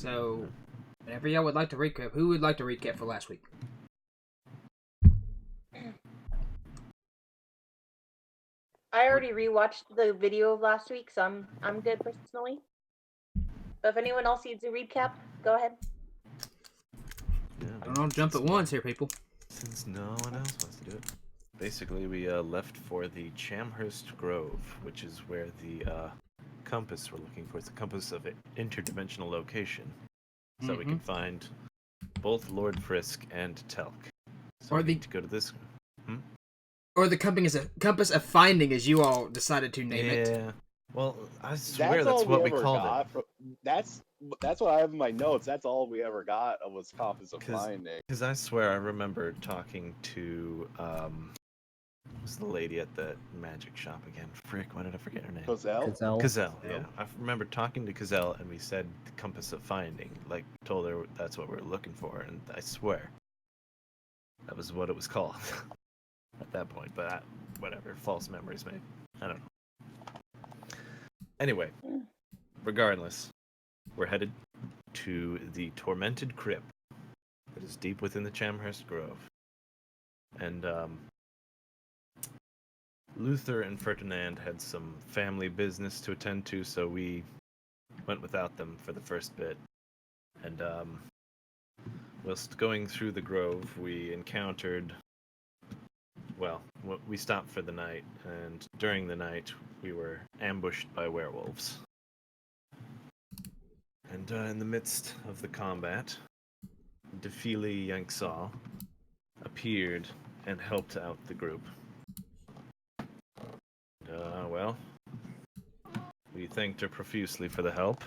So, whenever y'all would like to recap, who would like to recap for last week? I already rewatched the video of last week, so I'm good personally. But if anyone else needs a recap, go ahead. Yeah, I don't know, jump at once here, people. Since no one else wants to do it. Basically, we left for the Chamhurst Grove, which is where the compass we're looking for. It's a compass of interdimensional location. So we can find both Lord Frisk and Telk. So Or we the- need to go to this. Or the compass of finding, as you all decided to name it. Yeah. Well, I swear That's all that's what we ever called got. it. That's what I have in my notes. That's all we ever got was compass of 'Cause- finding. Because I swear I remember talking to who's the lady at the magic shop again? Frick, why did I forget her name? Cozell? Cazelle, yeah. I remember talking to Cazelle and we said the compass of finding. Like, told her that's what we were looking for, and I swear that was what it was called at that point. But whatever, false memories made. I don't know. Anyway, regardless, we're headed to the tormented crypt that is deep within the Chamhurst Grove. And Luther and Ferdinand had some family business to attend to, so we went without them for the first bit. And whilst going through the grove, we encountered, well, we stopped for the night, and during the night, we were ambushed by werewolves. And in the midst of the combat, daphili Yanksaw appeared and helped out the group. Well, we thanked her profusely for the help,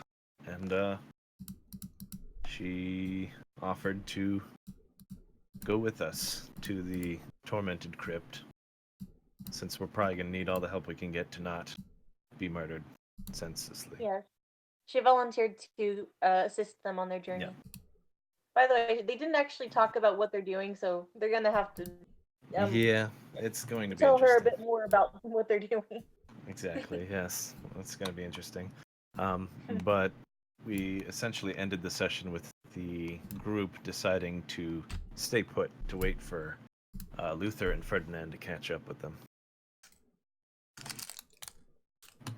and she offered to go with us to the tormented crypt, since we're probably going to need all the help we can get to not be murdered senselessly. Yeah. She volunteered to assist them on their journey. Yeah. By the way, they didn't actually talk about what they're doing, so they're gonna have to Yeah, it's going to be tell her a interesting. bit more about what they're doing. Exactly, yes. That's going to be interesting. But we essentially ended the session with the group deciding to stay put, to wait for Luther and Ferdinand to catch up with them.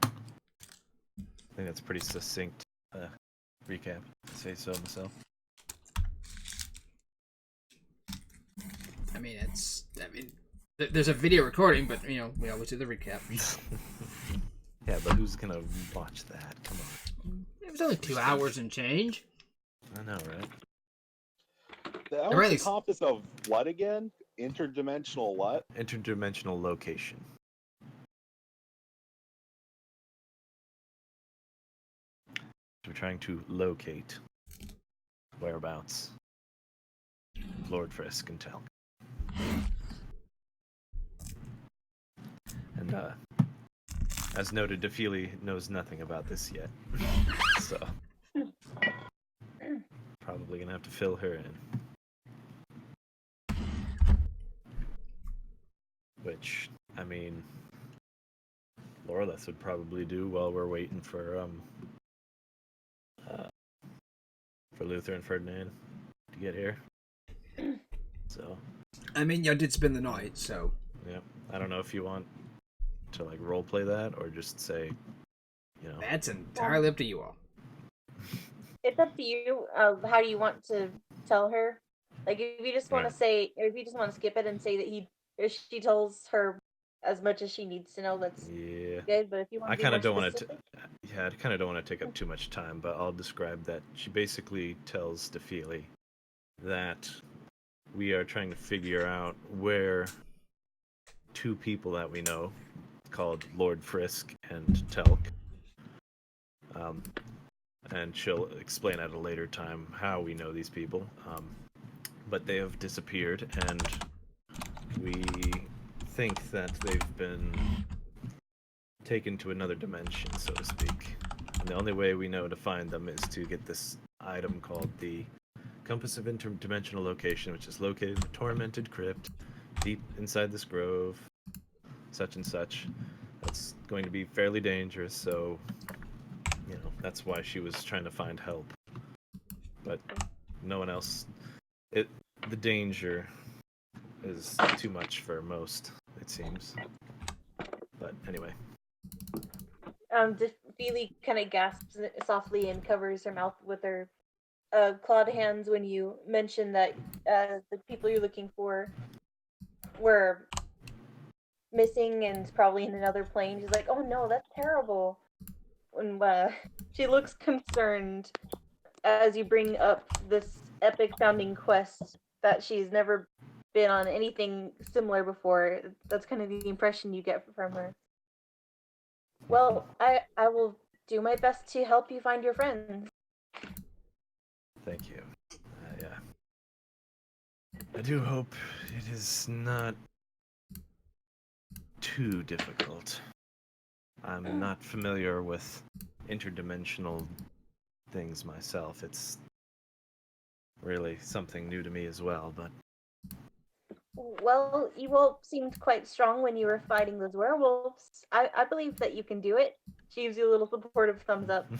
I think that's a pretty succinct recap. Say so myself. I mean, there's a video recording, but we always do the recap. Yeah, but who's gonna watch that? Come on. It was only 2 hours and change. I know, right? That was the compass of what again? Interdimensional what? Interdimensional location. We're trying to locate whereabouts Lord Frisk and Telk. And as noted, daphili knows nothing about this yet. So probably gonna have to fill her in. Which, I mean, Loreleth would probably do while we're waiting for Luther and Ferdinand to get here. So, I mean, y'all did spend the night, so yeah. I don't know if you want to like role play that or just say, that's entirely up to you all. It's up to you. How do you want to tell her? Like, if you just want to say, or if you just want to skip it and say that if she tells her as much as she needs to know, that's good. But if you want, I kind of don't want to. Yeah, I kind of don't want to take up too much time, but I'll describe that. She basically tells daphili that we are trying to figure out where two people that we know, called Lord Frisk and Telk, and she'll explain at a later time how we know these people, but they have disappeared, and we think that they've been taken to another dimension, so to speak. And the only way we know to find them is to get this item called the Compass of Interdimensional Location, which is located in the Tormented Crypt, deep inside this grove, such and such. That's going to be fairly dangerous, so, that's why she was trying to find help. but no one else. The danger is too much for most, it seems. But anyway. Daphili kind of gasps softly and covers her mouth with her clawed hands when you mention that the people you're looking for were missing and probably in another plane. She's like, "Oh no, that's terrible." And she looks concerned as you bring up this epic founding quest that she's never been on anything similar before. That's kind of the impression you get from her. Well, I will do my best to help you find your friends. Thank you. Yeah. I do hope it is not too difficult. I'm not familiar with interdimensional things myself. It's really something new to me as well, but... Well, you all seemed quite strong when you were fighting those werewolves. I believe that you can do it. She gives you a little supportive thumbs up.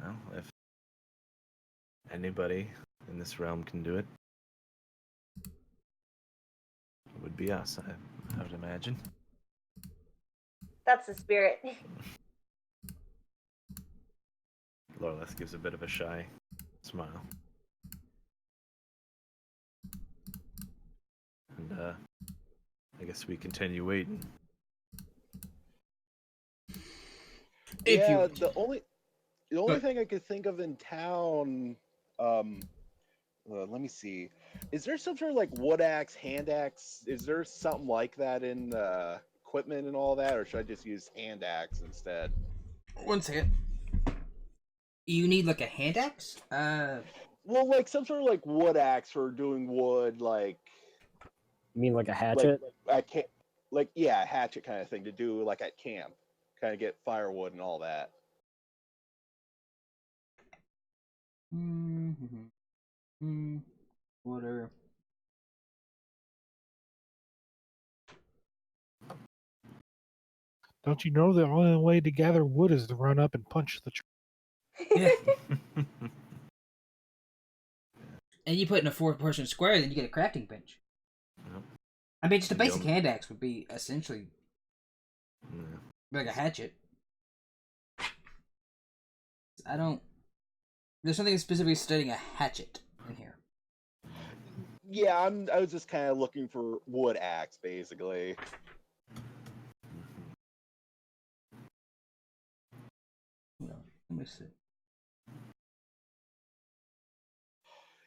Well, if anybody in this realm can do it, it would be us, I would imagine. That's the spirit. Loreleth gives a bit of a shy smile. And, I guess we continue waiting. Yeah, the only thing I could think of in town, let me see. Is there some sort of like wood axe, hand axe? Is there something like that in the equipment and all that, or should I just use hand axe instead? One second. You need like a hand axe? Well, like some sort of like wood axe for doing wood, like You mean like a hatchet? I can't, like yeah, hatchet kind of thing to do like at camp, kind of get firewood and all that. Water. Don't you know the only way to gather wood is to run up and punch the tree? Yeah. And you put in a 4-person square, then you get a crafting bench. Yep. I mean, just a And basic hand axe would be essentially Yeah. like a hatchet. There's something specifically studying a hatchet in here. Yeah, I was just kind of looking for wood axe, basically. Let me see.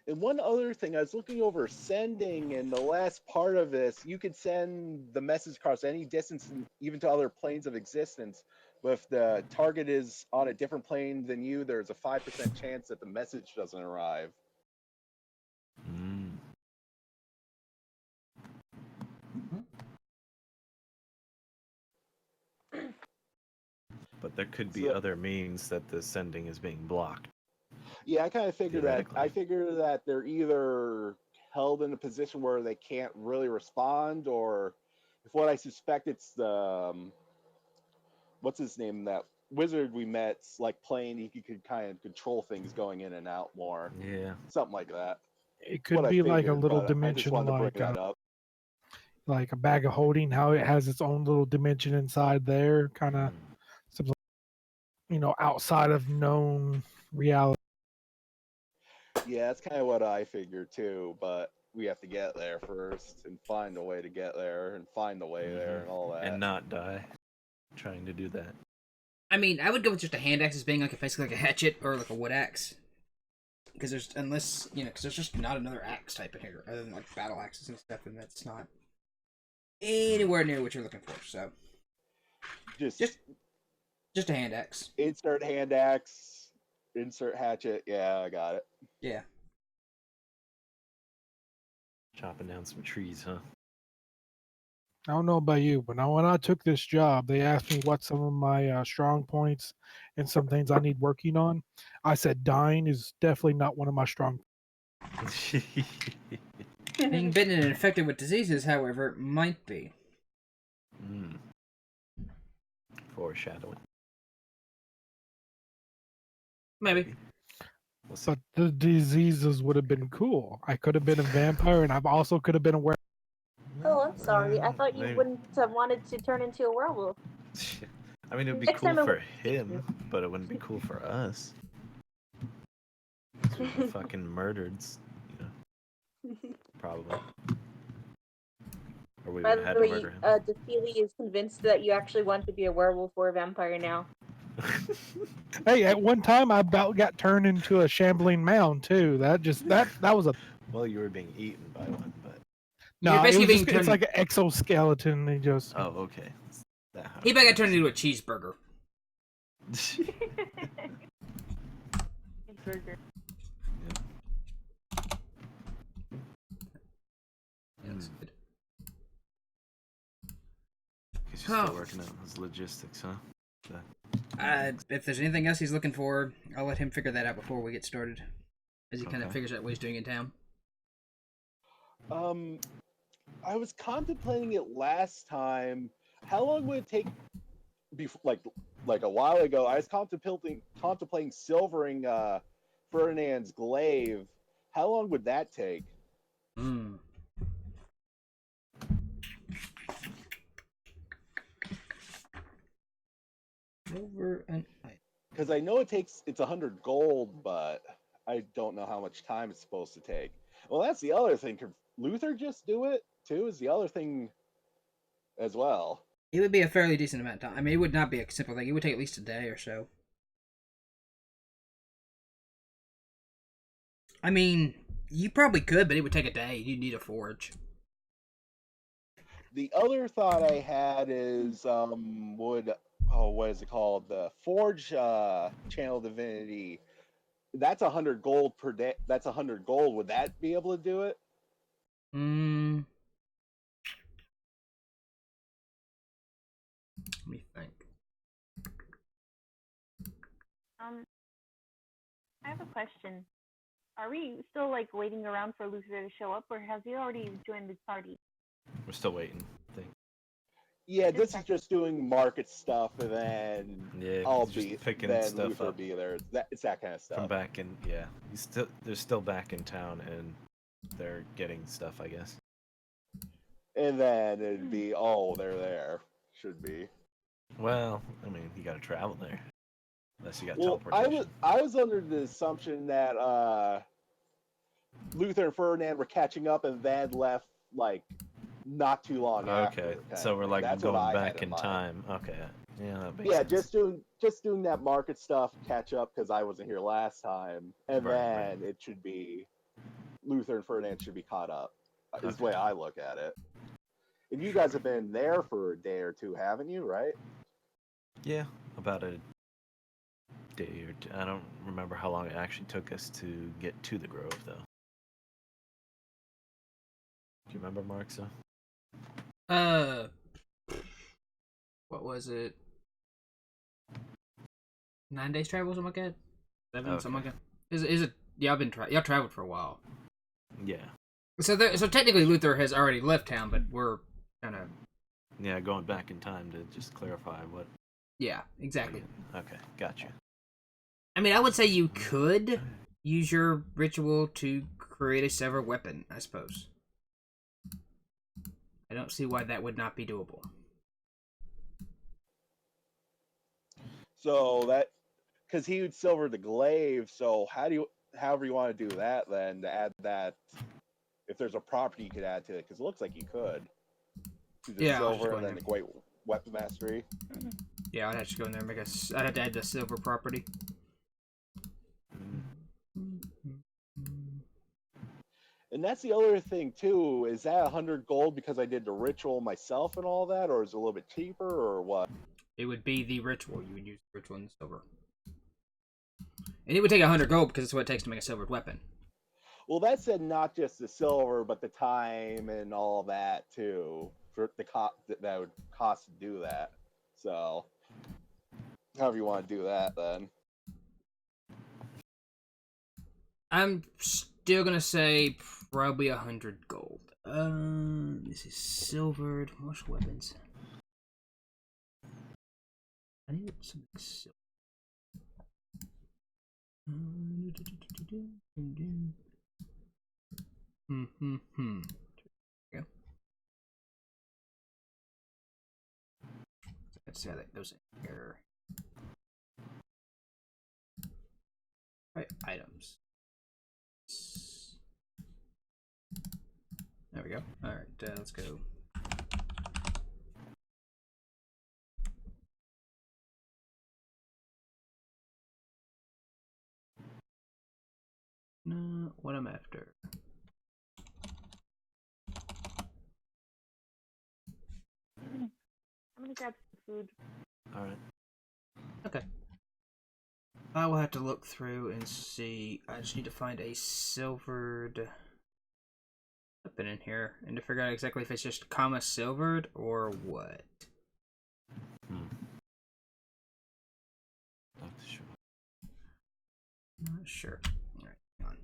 And one other thing, I was looking over sending, and the last part of this, you could send the message across any distance, and even to other planes of existence. But if the target is on a different plane than you, there's a 5% chance that the message doesn't arrive. Mm. But there could be other means that the sending is being blocked. Yeah, I kind of figured that. Theoretically. I figure that they're either held in a position where they can't really respond, or if what I suspect, it's the what's his name, that wizard we met's like playing. He could kind of control things going in and out more. Yeah. Something like that. It could be like a little dimension, like a bag of holding. How it has its own little dimension inside there, kind of something, outside of known reality. Yeah, that's kind of what I figured too, but we have to get there first and find a way to get there and find the way there and all that. And not die trying to do that. I mean, I would go with just a hand axe as being like basically like a hatchet or like a wood axe. Because there's just not another axe type in here other than like battle axes and stuff, and that's not anywhere near what you're looking for. So just a hand axe. Insert hand axe, insert hatchet. Yeah, I got it. Yeah. Chopping down some trees, huh? I don't know about you, but now when I took this job, they asked me what some of my strong points and some things I need working on. I said dying is definitely not one of my strong. Being bitten and infected with diseases, however, might be. Foreshadowing. Maybe. We'll see. But the diseases would have been cool. I could have been a vampire, and I also could have been a werewolf. Oh, I'm sorry. I thought you Maybe- wouldn't have wanted to turn into a werewolf. I mean, it would be Next cool time I for will- him, but it wouldn't be cool for us. So we'd be fucking murdered, probably. Or we By would have the had to way, murder him. daphili is convinced that you actually want to be a werewolf or a vampire now. Hey, at one time I about got turned into a shambling mound too. That was a Well, you were being eaten by one, but no. It basically was just, being it's like an exoskeleton. They just oh, okay. That how He it got turned works. into a cheeseburger. Burger. Yeah, that's good. Guess you're still Oh. working out his logistics, huh? If there's anything else he's looking for, I'll let him figure that out before we get started. As he kind of Okay. figures out what he's doing in town. I was contemplating it last time. How long would it take? Before, like a while ago, I was contemplating silvering Ferdinand's glaive. How long would that take? Hmm. Over and Because I know it's 100 gold, but I don't know how much time it's supposed to take. Well, that's the other thing. Could Luther just do it too? Is the other thing as well? it would be a fairly decent amount of time. I mean, it would not be a simple thing. It would take at least a day or so. I mean, you probably could, but it would take a day. You'd need a forge. The other thought I had is what is it called? The Forge channel divinity. That's 100 gold per day. That's 100 gold. Would that be able to do it? Hmm. Let me think. I have a question. Are we still like waiting around for Luther to show up, or has he already joined the party? We're still waiting, I think. Yeah, this is just doing market stuff, and then Yeah, I'll just be picking then stuff Luther up be there. It's that kind of stuff. from back in. Yeah, they're still back in town, and they're getting stuff, I guess. And then it'd be they're there. Should be. Well, I mean, you got to travel there, unless you got Well, teleportation. I was under the assumption that Luther and Ferdinand were catching up, and Van left like not too long after. Okay, kind so of we're thing. like That's what going I back had in mind. time. Okay, yeah, that makes Yeah, sense. just doing that market stuff, catch up because I wasn't here last time, and Right, then it should be Luther and Ferdinand should be caught up. Is the way Okay. I look at it. And you guys have been there for a day or two, haven't you? Right? Yeah, about a day or two. I don't remember how long it actually took us to get to the grove, though. Do you remember, Marxa? What was it? 9 days travel, something like that. 7, something like Okay. that. Is it? Yeah, y'all traveled for a while. Yeah. So technically Luther has already left town, but we're kind of Yeah, going back in time to just clarify what. yeah, exactly. Okay, gotcha. I mean, I would say you could use your ritual to create a sever weapon, I suppose. I don't see why that would not be doable. So that because he would silver the glaive. So however you want to do that, then to add that, if there's a property you could add to it, because it looks like you could. To the Yeah, I was just silver going and then there. the great weapon mastery. Yeah, I'd have to go in there and I'd have to add the silver property. And that's the other thing too. Is that 100 gold because I did the ritual myself and all that, or is it a little bit cheaper, or what? It would be the ritual. You would use the ritual and the silver. And it would take 100 gold because it's what it takes to make a silvered weapon. Well, that said not just the silver, but the time and all that too. For the that would cost to do that. So, however you want to do that, then. I'm still gonna say probably 100 gold. This is silvered. Most weapons. I need something silver. Yeah. Let's see how that goes in here. Right, items. There we go. All right, let's go. No, what I'm after. I'm gonna grab some food. All right. Okay. I will have to look through and see. I just need to find a silvered weapon in here and to figure out exactly if it's just comma silvered or what. Not sure. Not sure. All right, hang on.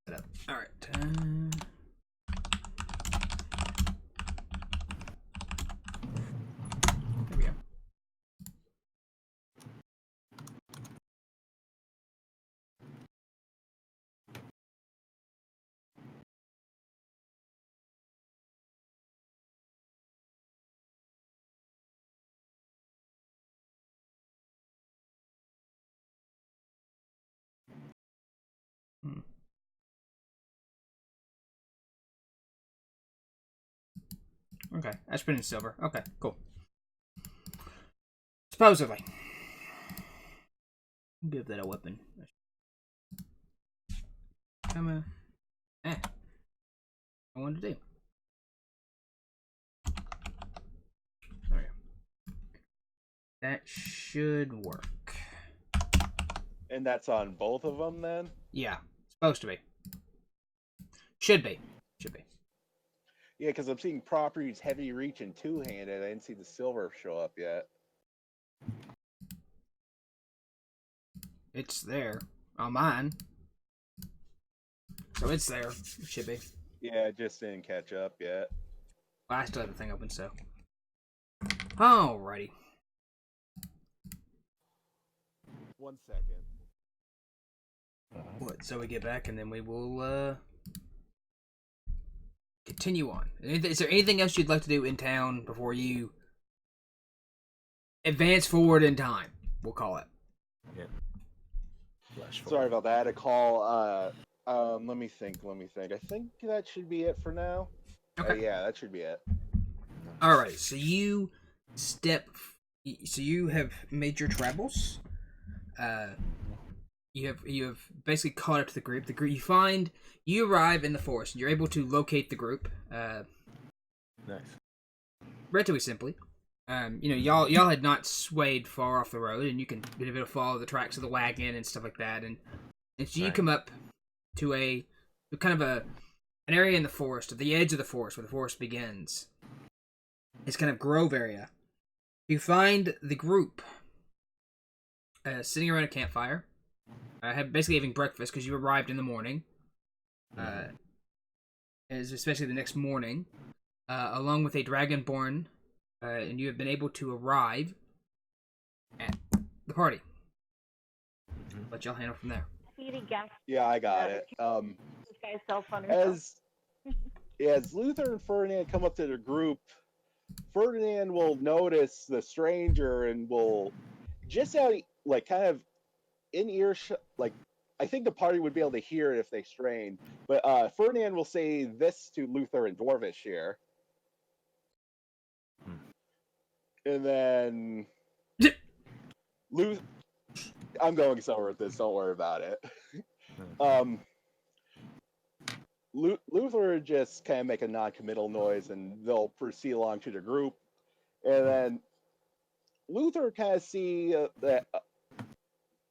Set up. All right. There we go. Okay, that's been in silver. Okay, cool. Supposedly. Give that a weapon. Come on. I wanted to do. There we go. That should work. And that's on both of them then? Yeah, supposed to be. Should be. Should be. Yeah, because I'm seeing properties heavy reach and two-handed. I didn't see the silver show up yet. It's there on mine. So it's there. It should be. Yeah, it just didn't catch up yet. Well, I still have the thing open, so. Alrighty. 1 second. What? So we get back and then we will continue on. Is there anything else you'd like to do in town before you advance forward in time? We'll call it. Yeah. Flash Sorry forward. about that. I had a call. Let me think. I think that should be it for now. Okay. Yeah, that should be it. Alright, so you have made your travels. You have basically caught up to the group. You arrive in the forest and you're able to locate the group. Nice. Relatively simply. Y'all had not swayed far off the road, and you can be able to follow the tracks of the wagon and stuff like that. And so you come up to a kind of an area in the forest, at the edge of the forest, where the forest begins. It's kind of grove area. You find the group sitting around a campfire, basically having breakfast because you arrived in the morning. Especially the next morning, along with a dragonborn. And you have been able to arrive at the party. Let y'all handle from there. Yeah, I got it. This guy's cell phone. As Luther and Ferdinand come up to the group, Ferdinand will notice the stranger and will just out, like, kind of in earshot, like, I think the party would be able to hear it if they strained, but Ferdinand will say this to Luther and Dwarvish here. And then I'm going somewhere with this, don't worry about it. Luther just kind of make a non-committal noise and they'll proceed along to the group. And then Luther kind of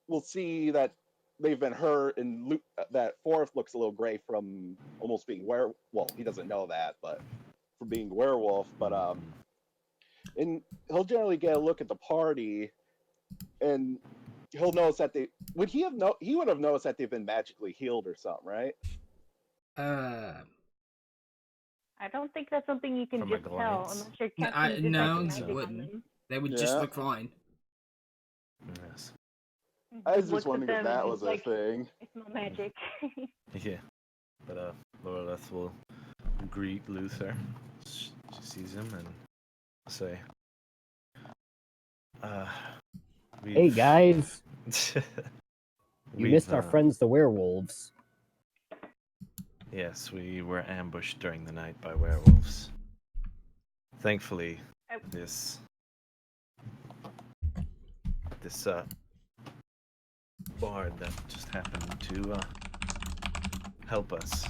we'll see that they've been hurt, and that Forrest looks a little gray from almost being well, he doesn't know that, but from being werewolf, but and he'll generally get a look at the party, and he'll notice that he would have noticed that they've been magically healed or something, right? I don't think that's something you can From just a tell glance. unless you're casting No, detect you magic on wouldn't. them. They would just look fine. Yes. I was just Looks at wondering if them that and was a like, thing. I smell magic. Yeah. But Loreleth will greet Luther. She sees him and say, Hey guys, you we've, missed our friends the werewolves. Yes, we were ambushed during the night by werewolves. Thankfully, this bard that just happened to help us.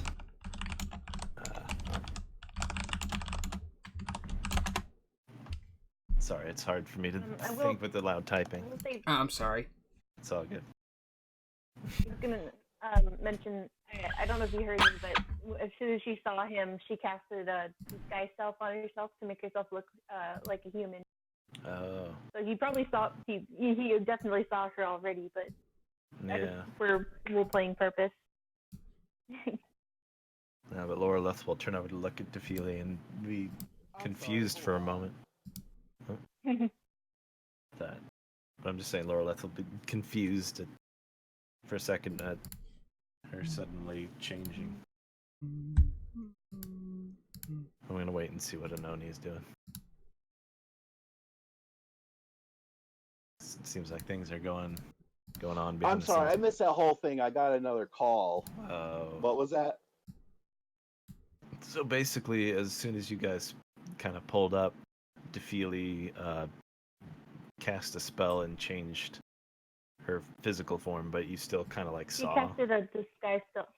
Sorry, it's hard for me to think with the loud typing. I'm sorry. It's all good. I was gonna mention. I don't know if you heard me, but as soon as she saw him, she casted a disguise self on herself to make herself look like a human. Oh. So he probably saw. He definitely saw her already, but Yeah. for role-playing purpose. No, but Loreleth will turn over to look at daphili and be confused for a moment. But I'm just saying Loreleth will be confused for a second at her suddenly changing. I'm gonna wait and see what Anoni is doing. It seems like things are going on behind I'm the sorry, I scenes. missed that whole thing. I got another call. Oh. What was that? So basically, as soon as you guys kind of pulled up, daphili cast a spell and changed her physical form, but you still kind of like She saw. casted a disguise self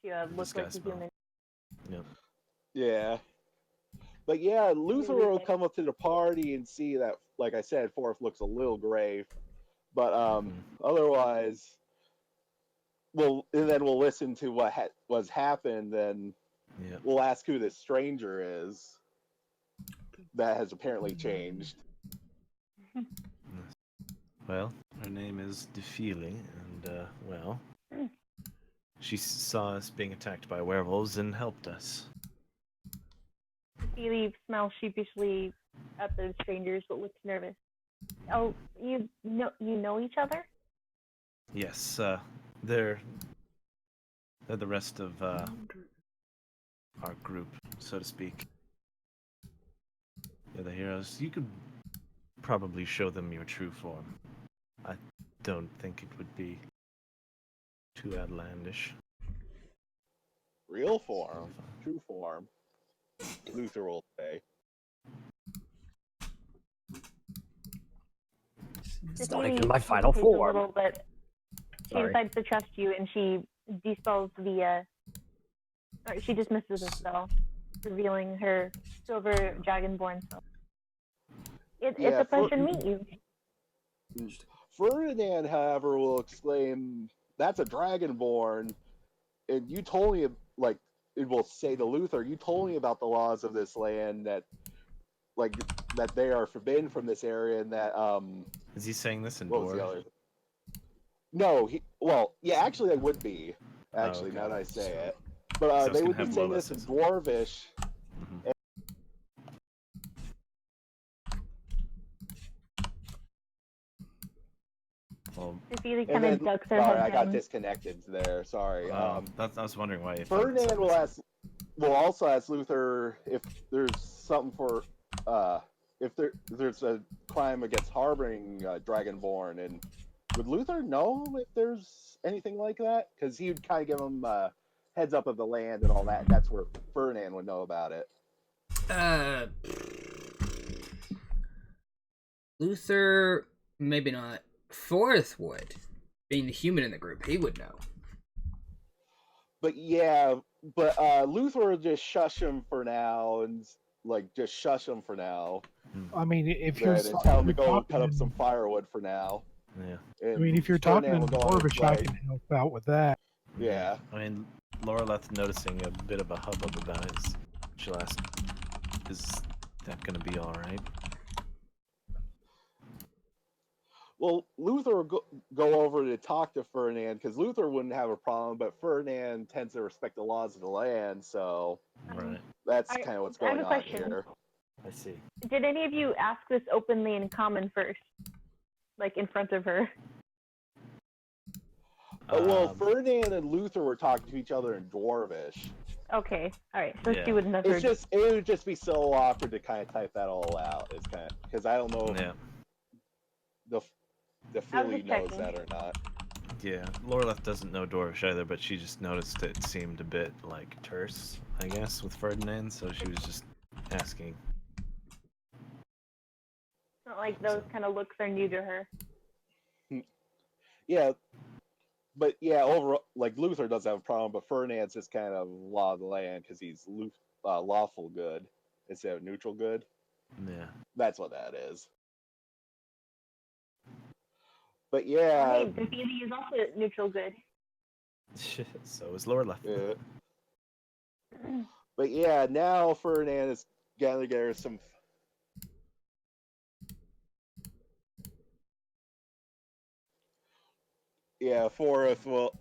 to look like Disguise a spell. human. Yep. Yeah. But yeah, Luther will come up to the party and see that, like I said, Forth looks a little grave. But otherwise, and then we'll listen to what was happened, and we'll ask who this stranger is that has apparently changed. Well, her name is daphili, and she saw us being attacked by werewolves and helped us. Daphili smells sheepishly at the strangers, but looks nervous. Oh, you know each other? Yes, they're the rest of our group, so to speak. They're the heroes. You could probably show them your true form. I don't think it would be too outlandish. Real form, true form, Luther will say. It's not even my final A form. little bit. She decides to trust you, and she dispels she dismisses the spell, revealing her silver dragonborn self. It's a pleasure to meet you. Ferdinand, however, will exclaim, "That's a dragonborn!" And you told me, like, it will say to Luther, "You told me about the laws of this land that they are forbidden from this area, and that Is he saying this in what was the Dwarf? other? No, actually, they would be. Actually, now that I say it, but they would be saying this in Dwarvish. Well, kind of ducks her head I got down. disconnected there. Sorry. I was wondering why. Ferdinand will also ask Luther if there's something for if there's a crime against harboring Dragonborn, and would Luther know if there's anything like that? Because he would kind of give him heads up of the land and all that. And that's where Ferdinand would know about it. Luther, maybe not. Forth would, being the human in the group, he would know. But yeah, Luther would just shush him for now, and just shush him for now. I mean, if you're tell him to go cut up some firewood for now. Yeah. And I mean, if you're talking in Dwarvish, I way. can help out with that. Yeah. I mean, Loreleth noticing a bit of a hubbub about it, she'll ask, "Is that going to be all right?" Well, Luther will go over to talk to Ferdinand, because Luther wouldn't have a problem, but Ferdinand tends to respect the laws of the land, so that's kind of what's going on here. I see. Did any of you ask this openly in common first, like in front of her? Well, Ferdinand and Luther were talking to each other in Dwarvish. Okay, all right. So Yeah. she would never. It would just be so awkward to kind of type that all out. It's kind of because I don't know Yeah. if the I was Philly just knows checking. that or not. Yeah. Loreleth doesn't know Dwarvish either, but she just noticed it seemed a bit like terse, I guess, with Ferdinand, so she was just asking. It's not like those kind of looks are new to her. Yeah, but yeah, overall, like Luther doesn't have a problem, but Ferdinand's just kind of law of the land because he's lawful good instead of neutral good. Yeah. That's what that is. But yeah, Hey, daphili is also neutral good. So is Loreleth. but yeah, now Ferdinand is getting together some. Yeah, Forrest will.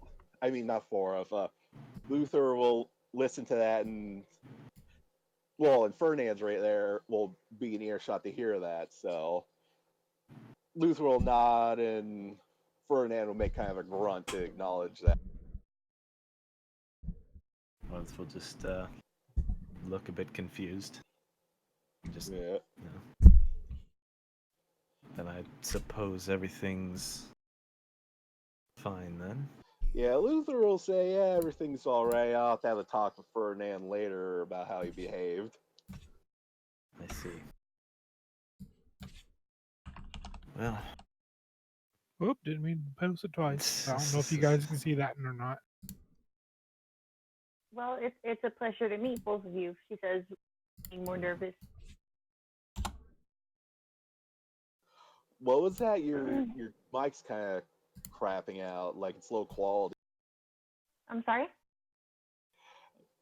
I mean, not Forrest. Luther will listen to that, and Ferdinand's right there will be in earshot to hear that. So Luther will nod, and Ferdinand will make kind of a grunt to acknowledge that. Loreleth will just look a bit confused. Just, Yeah. Then I suppose everything's fine then. Yeah, Luther will say, yeah, everything's all right. I'll have to have a talk with Ferdinand later about how he behaved. I see. Well. Oop, didn't mean to post it twice. I don't know if you guys can see that or not. Well, it's a pleasure to meet both of you. She says, being more nervous. What was that? Your mic's kind of crapping out, like it's low quality. I'm sorry?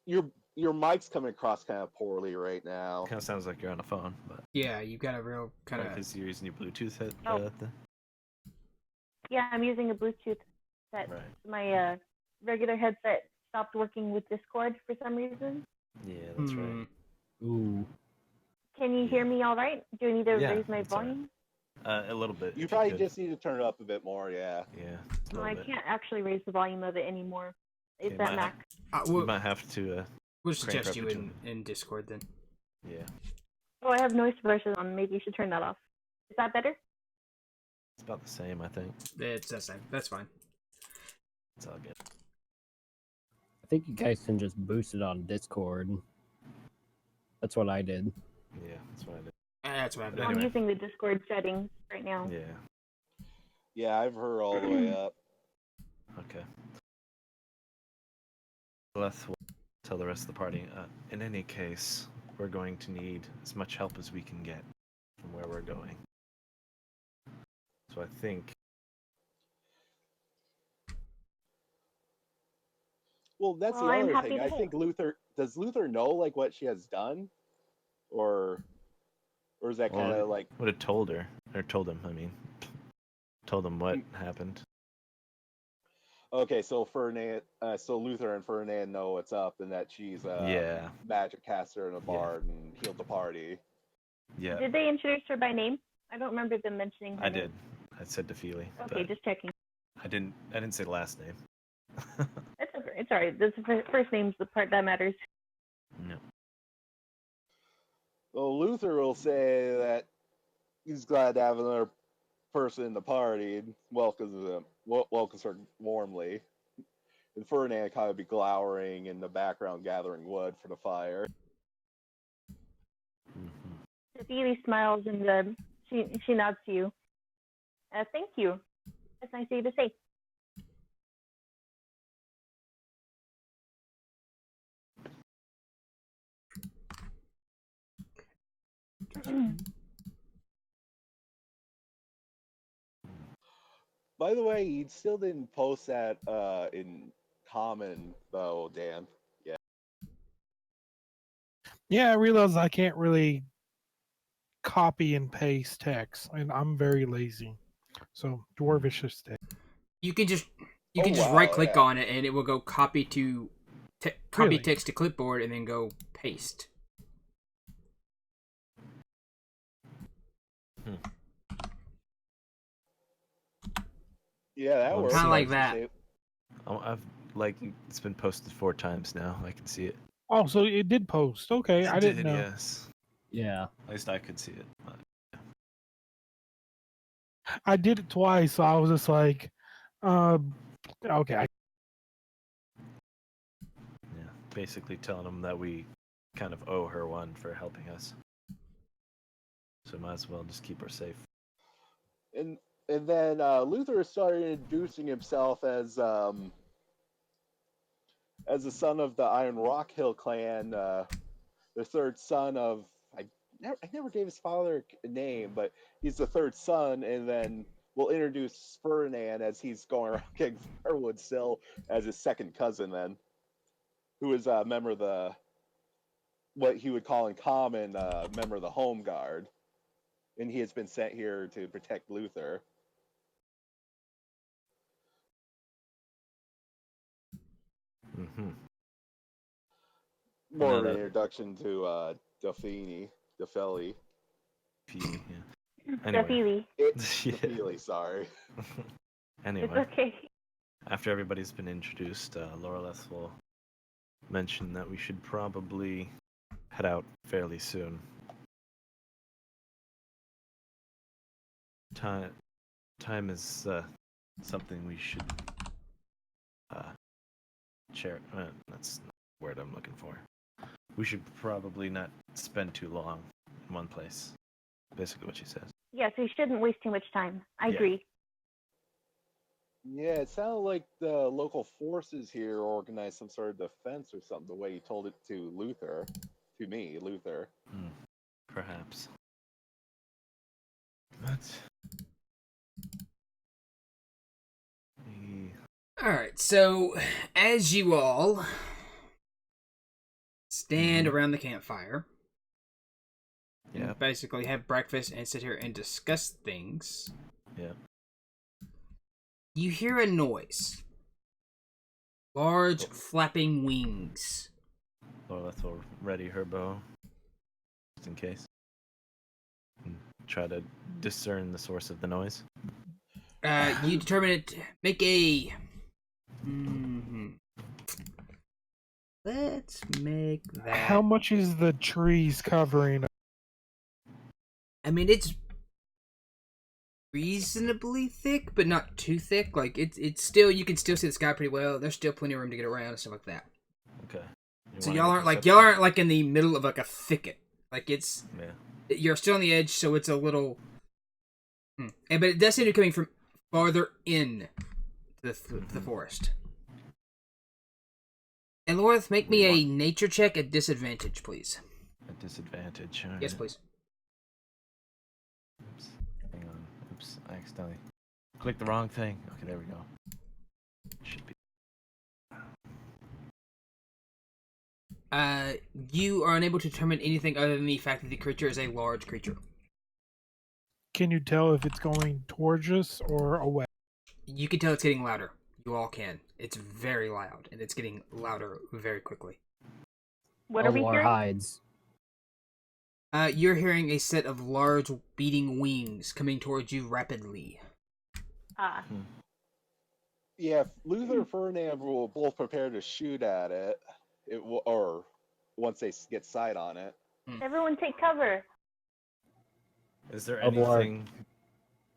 Your mic's coming across kind of poorly right now. Kind of sounds like you're on a phone, but Yeah, you've got a real kind of. because you're using your Bluetooth head. Yeah, I'm using a Bluetooth set. Right. My regular headset stopped working with Discord for some reason. Yeah, that's right. Ooh. Can you hear me all right? Do I need to Yeah, raise my that's all right. volume? A little bit. You if probably could. just need to turn it up a bit more, yeah. Yeah. A No, little I bit. can't actually raise the volume of it anymore. It's Okay, at max. You might have to. We'll crank suggest up you your tune. in Discord then. Yeah. Oh, I have noise suppression on. Maybe you should turn that off. Is that better? It's about the same, I think. It's the same. That's fine. It's all good. I think you guys can just boost it on Discord. That's what I did. Yeah, that's what I did. That's what I've done. I'm Anyway. using the Discord settings right now. Yeah. Yeah, I've heard all the way up. Okay. Leth will tell the rest of the party. In any case, we're going to need as much help as we can get from where we're going. So I think. Well, that's Well, the I'm other happy thing. to I help. think does Luther know like what she has done, or is that kind of like? Would have told her or told him. I mean, told him what happened. Okay, so Luther and Ferdinand know what's up and that she's a magic caster and a bard and healed the party. Yeah. Did they introduce her by name? I don't remember them mentioning her I name. did. I said daphili. Okay, just checking. I didn't say last name. It's okay. It's alright. The first name's the part that matters. No. Well, Luther will say that he's glad to have another person in the party and welcomes her warmly. And Ferdinand kind of be glowering in the background, gathering wood for the fire. Daphili smiles and she nods to you. Thank you. That's nice of you to say. By the way, you still didn't post that in common, though, Dan. Yeah. Yeah, I realize I can't really copy and paste text, and I'm very lazy. So Dwarvish is dead. You can just right click on it and it will go copy to copy text to clipboard and then go paste. Yeah, that works. Kind of like that. I've like it's been posted 4 times now. I can see it. Oh, so it did post. Okay, I didn't know. Yes. Yeah. At least I could see it. But, I did it twice, so I was just like, okay. yeah. Basically telling them that we kind of owe her one for helping us. So might as well just keep her safe. And then Luther started introducing himself as the son of the Iron Rock Hill clan, the third son of I never gave his father a name, but he's the third son, and then we'll introduce Ferdinand as he's going around getting firewood still as his second cousin then, who is a member of the what he would call in common member of the Home Guard, and he has been sent here to protect Luther. Mm-hmm. More of Another- an introduction to daphili. Yeah. Anyway. Daphili. Yeah. Daphili, sorry. Anyway, It's okay. after everybody's been introduced, Loreleth will mention that we should probably head out fairly soon. Time is something we should share. That's not the word I'm looking for. We should probably not spend too long in one place. Basically, what she says. Yes, we shouldn't waste too much time. I Yeah. agree. Yeah, it sounded like the local forces here organized some sort of defense or something, the way you told it to Luther. To me, Luther. Perhaps. But Alright, so as you all stand around the campfire, yeah, and basically have breakfast and sit here and discuss things, yeah. you hear a noise. Large flapping wings. Loreleth will ready her bow, just in case. And try to discern the source of the noise. You determine it. Make a. Let's make that. How much is the trees covering? I mean, it's reasonably thick, but not too thick. Like it's still, you can still see the sky pretty well. There's still plenty of room to get around and stuff like that. Okay. So y'all aren't like in the middle of like a thicket. Like it's, you're still on the edge, so it's a little. But it does seem to be coming from farther in the forest. And Loreth, make me a nature check at disadvantage, please. At disadvantage. All Yes, right. please. Oops. Hang on. Oops. I accidentally clicked the wrong thing. Okay, there we go. Should be. You are unable to determine anything other than the fact that the creature is a large creature. Can you tell if it's going towards us or away? You can tell it's getting louder. You all can. It's very loud, and it's getting louder very quickly. What are we Our hearing? hides. You're hearing a set of large beating wings coming towards you rapidly. Ah. Yeah, if Luther and Ferdinand will both prepare to shoot at it. It will, or once they get sight on it. Everyone take cover. Is there Elvar- anything?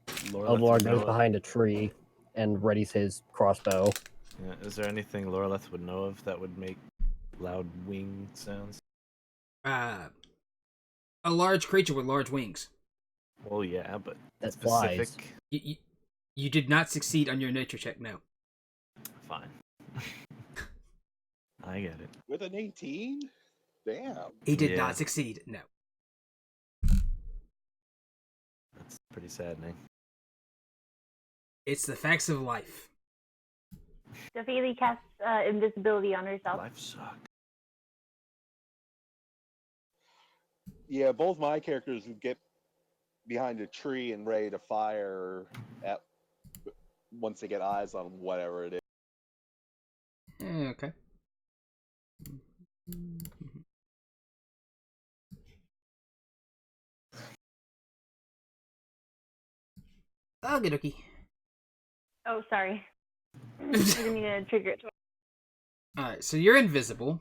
Elvar goes behind a tree and readies his crossbow. Yeah, is there anything Loreleth would know of that would make loud wing sounds? A large creature with large wings. Well, yeah, but That specific. flies. You did not succeed on your nature check, no. Fine. I get it. With an 18? Damn. He did Yeah. not succeed, no. That's pretty saddening. It's the facts of life. Daphili casts invisibility on herself. Life sucked. Yeah, both my characters would get behind a tree and ready to fire at once they get eyes on whatever it is. Okay. Okie dokie. Oh, sorry. We're gonna need to trigger it. Alright, so you're invisible.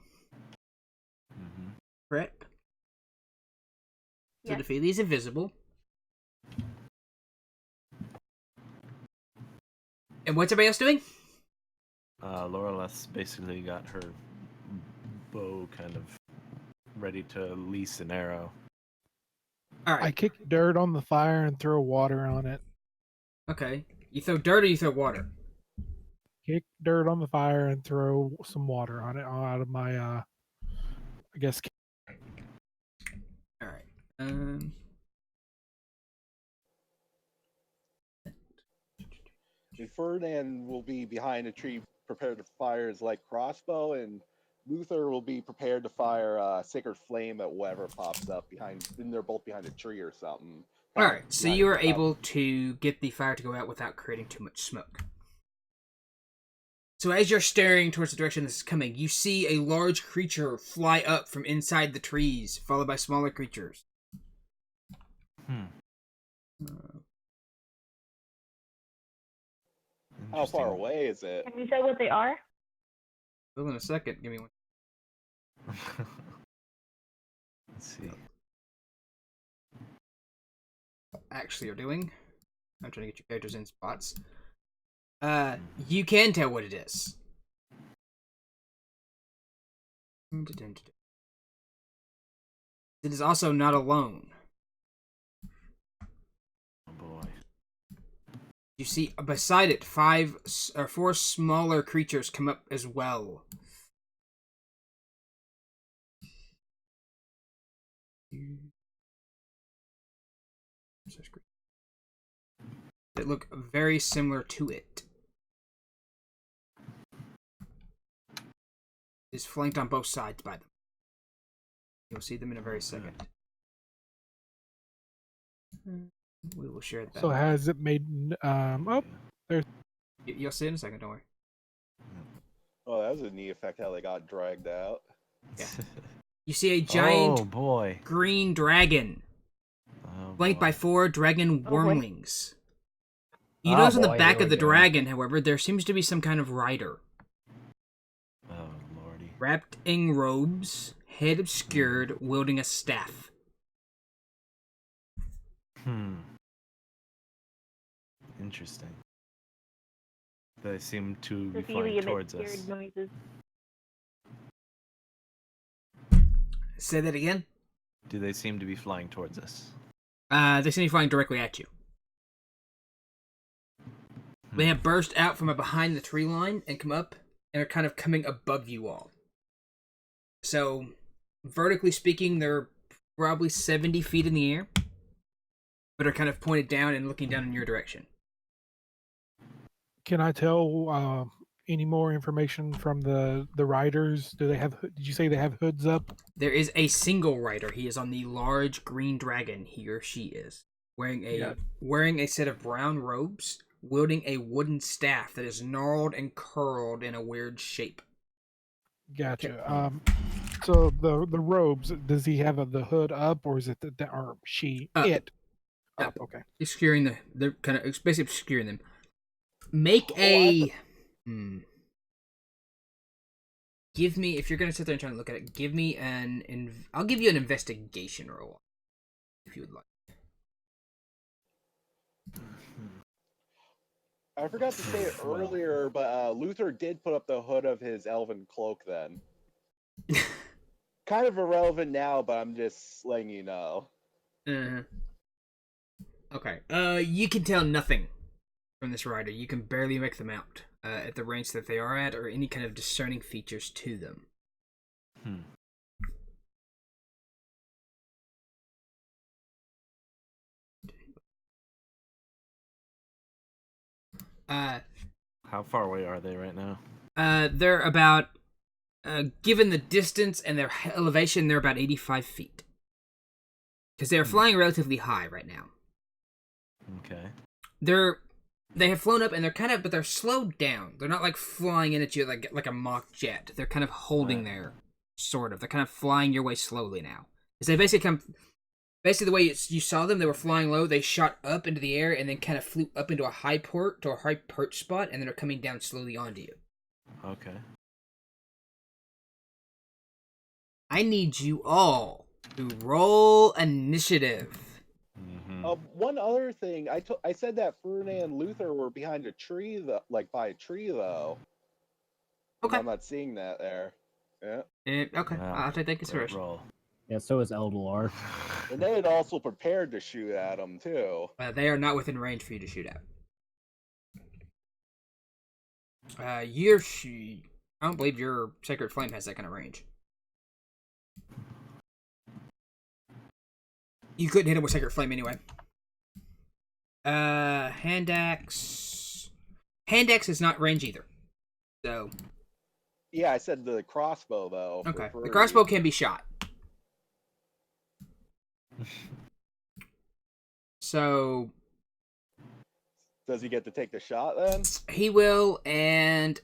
Mm-hmm. Correct? So Yes. Daphili's invisible. And what's everybody else doing? Laureleth's basically got her bow kind of ready to lease an arrow. Alright. I kick dirt on the fire and throw water on it. Okay. You throw dirt or you throw water? Kick dirt on the fire and throw some water on it out of my, I guess. Alright. And Ferdinand will be behind a tree, prepared to fire his light crossbow, and Luther will be prepared to fire a sacred flame at whatever pops up behind. And they're both behind a tree or something. Alright, so you are able to get the fire to go out without creating too much smoke. So as you're staring towards the direction this is coming, you see a large creature fly up from inside the trees, followed by smaller creatures. How far away is it? Have you said what they are? Well, in a second, give me one. Let's see. Actually are doing. I'm trying to get your characters in spots. You can tell what it is. It is also not alone. Oh boy. You see beside it 4 smaller creatures come up as well. That look very similar to it. Is flanked on both sides by them. You'll see them in a very second. We will share that. So has it made? Oh, there's. You'll see it in a second. Don't worry. Oh, that was a neat effect how they got dragged out. Yeah. You see a giant Oh boy. green dragon, Oh, flanked by boy. 4 dragon Oh, boy. wormlings. You Oh, notice on the boy, back here of the we go. dragon, however, there seems to be some kind of rider. Oh lordy. Wrapped in robes, head obscured, wielding a staff. Interesting. They seem to be Daphili flying emits towards scared us. noises. Say that again? Do they seem to be flying towards us? They seem to be flying directly at you. They have burst out from behind the tree line and come up and are kind of coming above you all. So, vertically speaking, they're probably 70 feet in the air, but are kind of pointed down and looking down in your direction. Can I tell any more information from the riders? Do they have? Did you say they have hoods up? There is a single rider. He is on the large green dragon. He or she is wearing a set of brown robes, wielding a wooden staff that is gnarled and curled in a weird shape. Gotcha. So the robes. Does he have the hood up, or is it or she Up. it Up. up? Okay. Obscuring they're kind of basically obscuring them. Make a. Give me, if you're gonna sit there and try to look at it, give me I'll give you an investigation roll, if you would like. I forgot to say it earlier, but Luther did put up the hood of his elven cloak then. Kind of irrelevant now, but I'm just letting you know. Okay. You can tell nothing from this rider. You can barely make them out at the range that they are at, or any kind of discerning features to them. How far away are they right now? They're about, given the distance and their elevation, they're about 85 feet. Because they're flying relatively high right now. Okay. They have flown up and but they're slowed down. They're not like flying in at you like a mock jet. They're kind of holding there, sort of. They're kind of flying your way slowly now. So they basically come Basically, the way you saw them, they were flying low. They shot up into the air and then kind of flew up into a high perch spot, and then are coming down slowly onto you. Okay. I need you all to roll initiative. Mm-hmm. One other thing, I said that Ferdinand and Luther were behind a tree, by a tree though. Okay. I'm not seeing that there. Yeah. Okay, Wow. I'll take that Great consideration. roll. Yeah, so is Eldelar. And they had also prepared to shoot at him too. They are not within range for you to shoot at. I don't believe your Sacred Flame has that kind of range. You couldn't hit him with Sacred Flame anyway. Hand axe. Hand axe is not range either. So. Yeah, I said the crossbow though. Okay. The crossbow can be shot. So. Does he get to take the shot then? He will, and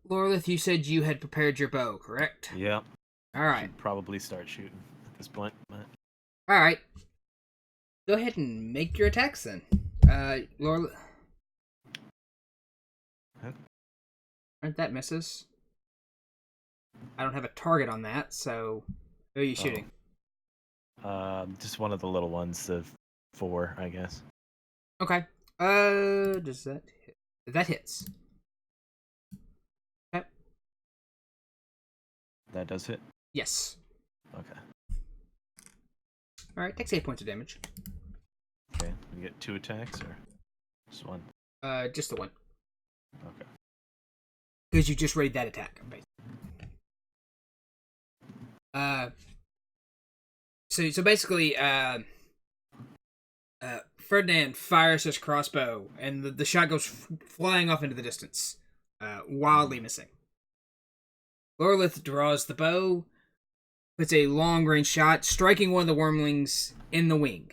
Lorlith, you said you had prepared your bow, correct? Yeah. All right. Should probably start shooting at this point. But... All right. Go ahead and make your attacks then. Lorlith. Huh? Aren't that misses? I don't have a target on that, so who are you shooting? Just one of the little ones, the 4, I guess. Okay. Does that hit? That hits. Okay. That does hit? Yes. Okay. Alright, takes 8 points of damage. Okay. We get 2 attacks or just 1? Just the one. Okay. Because you just raided that attack. So basically, Ferdinand fires his crossbow, and the shot goes flying off into the distance, wildly missing. Lorlith draws the bow, puts a long-range shot, striking one of the wormlings in the wing.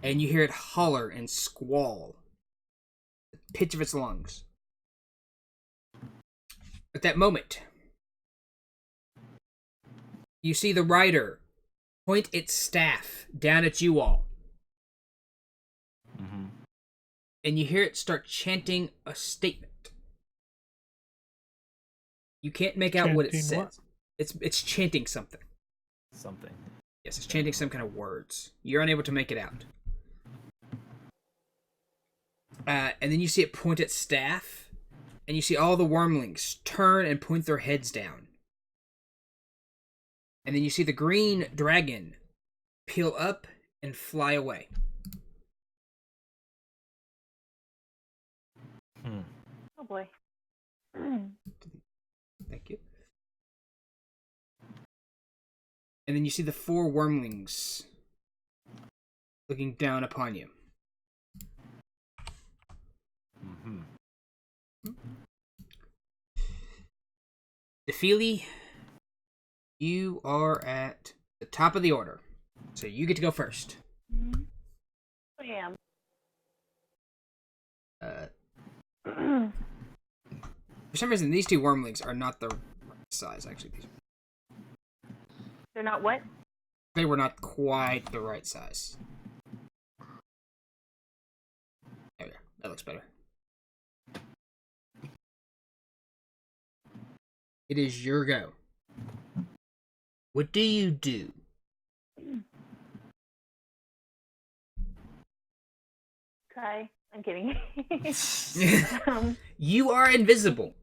And you hear it holler and squall, the pitch of its lungs. At that moment, you see the rider point its staff down at you all. Mm-hmm. And you hear it start chanting a statement. You can't make out what it Chanting says. what? It's chanting something. Something. Yes, it's chanting some kind of words. You're unable to make it out. And then you see it point its staff, and you see all the wormlings turn and point their heads down. And then you see the green dragon peel up and fly away. Oh boy. Thank you. And then you see the 4 wormlings looking down upon you. Mm-hmm. Daphili, you are at the top of the order. So you get to go first. I am. For some reason, these 2 wormlings are not the right size, actually. They're not what? They were not quite the right size. There we go. That looks better. It is your go. What do you do? Cry. I'm kidding. You are invisible.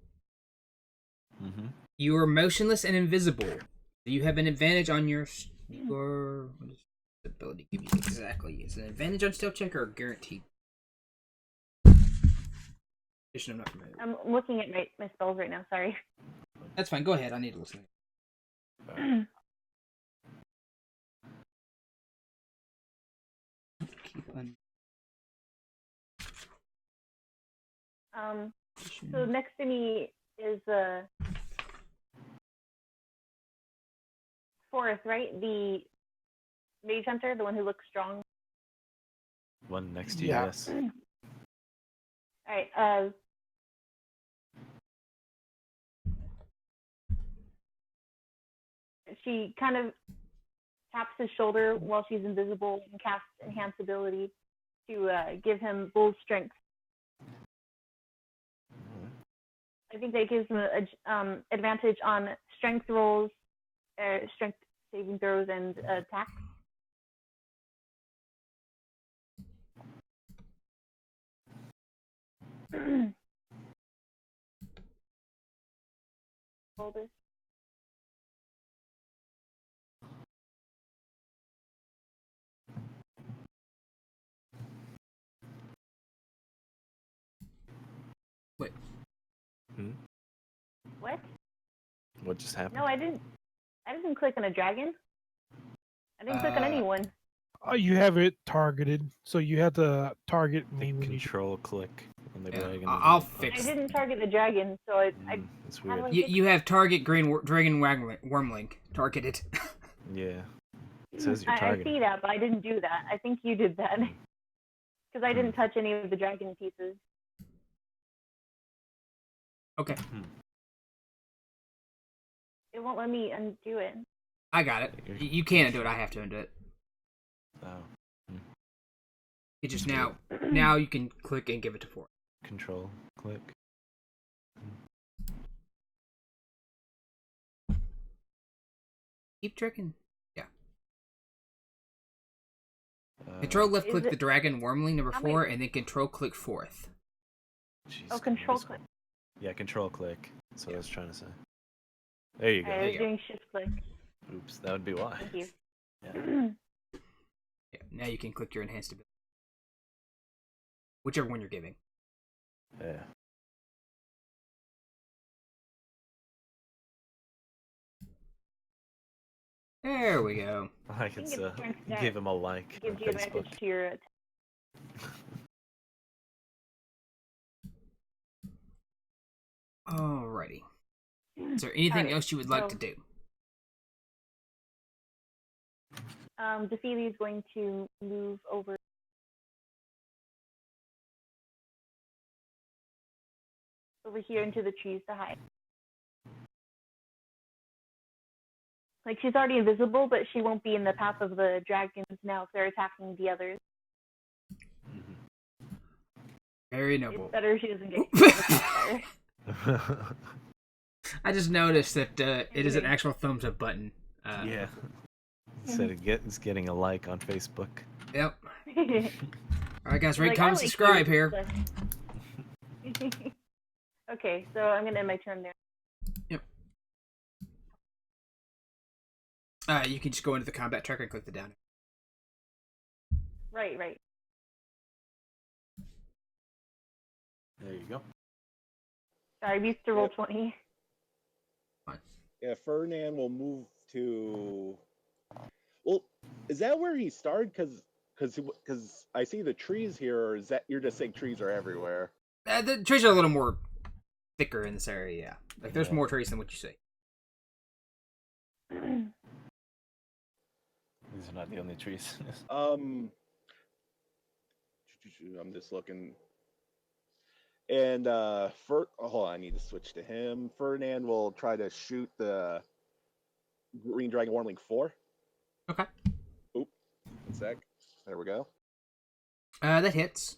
Mm-hmm. You are motionless and invisible. You have an advantage on your what does the ability give you exactly? Is it an advantage on stealth check or guaranteed? I'm not familiar. I'm looking at my spells right now. Sorry. That's fine. Go ahead. I need to listen. So next to me is Forrest, right? The mage hunter, the one who looks strong. One next to you, Yeah. yes. All right. She kind of taps his shoulder while she's invisible and casts Enhance ability to give him bull strength. I think that gives him an advantage on strength rolls, strength saving throws, and attacks. Roll this. Wait. What? What just happened? No, I didn't click on a dragon. I didn't click on anyone. You have it targeted, so you have to target me when you. Control click on the dragon. I'll I fix. didn't target the dragon, so I That's how do I weird. fix You have target dragon wormling targeted. Yeah. It says you're I targeting. see that, but I didn't do that. I think you did that. Because I didn't touch any of the dragon pieces. Okay, It won't let me undo it. I got it. You can't undo it. I have to undo it. Oh. It just now you can click and give it to 4. Control click. Keep tricking. Yeah. Control left click Is the it- dragon wormling number how 4, many- and then control click 4th. Jeez, Oh, control this- click. Yeah, control click. That's what I was trying to say. There you go. I was doing shift click. Oops, that would be why. Thank you. Yeah. Yeah. Now you can click your enhanced ability. Whichever one you're giving. Yeah. There we go. I think could it's strength that give him a like on Gives you Facebook. advantage to your attack. Alrighty. Is there anything Alright, else you would like so- to do? Daphili is going to move over here into the trees to hide. Like, she's already invisible, but she won't be in the path of the dragons now if they're attacking the others. Very noble. It's better she doesn't get killed with fire. I just noticed that it is an actual thumbs up button. Yeah. Instead of it's getting a like on Facebook. Yep. Alright guys, rate, Like, comment, I like subscribe you, here. but- Okay, so I'm gonna end my turn there. Yep. You can just go into the combat tracker and click the down. Right. There you go. Sorry, I used to roll Yep. 20. Yeah, Ferdinand will move to. Well, is that where he started? Because I see the trees here, or is that you're just saying trees are everywhere? The trees are a little more thicker in this area, yeah. Like, there's more trees than what you see. These are not the only trees. I'm just looking. And hold on, I need to switch to him. Ferdinand will try to shoot the Green Dragon Warmling 4. Okay. Oop, 1 sec. There we go. That hits.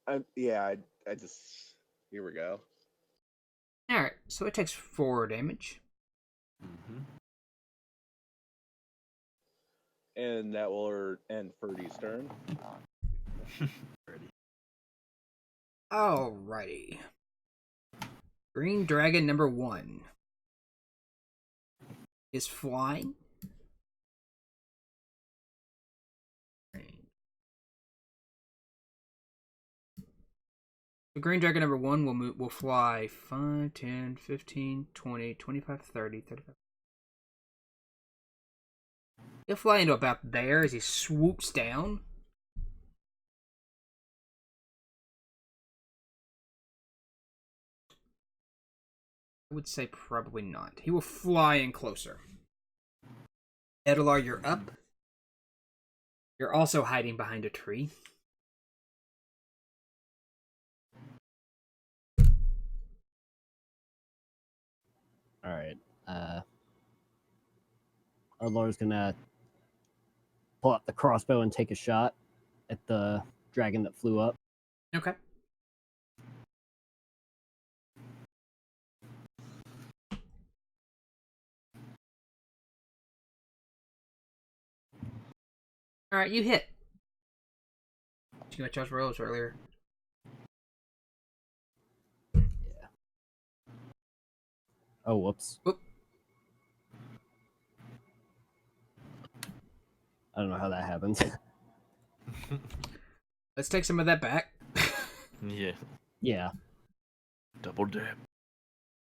I just here we go. Alright, so it takes 4 damage. And that will end Ferdy's turn. Alrighty. Green Dragon number 1 is flying. The Green Dragon number 1 will fly 5, 10, 15, 20, 25, 30, 35. He'll fly into about there as he swoops down. I would say probably not. He will fly in closer. Edelar, you're up. You're also hiding behind a tree. All right. Laura's gonna pull out the crossbow and take a shot at the dragon that flew up. Okay. All right, you hit. You got charge rolls earlier. Yeah. Oh, whoops. Whoop. I don't know how that happens. Let's take some of that back. Yeah. Yeah. Double dip.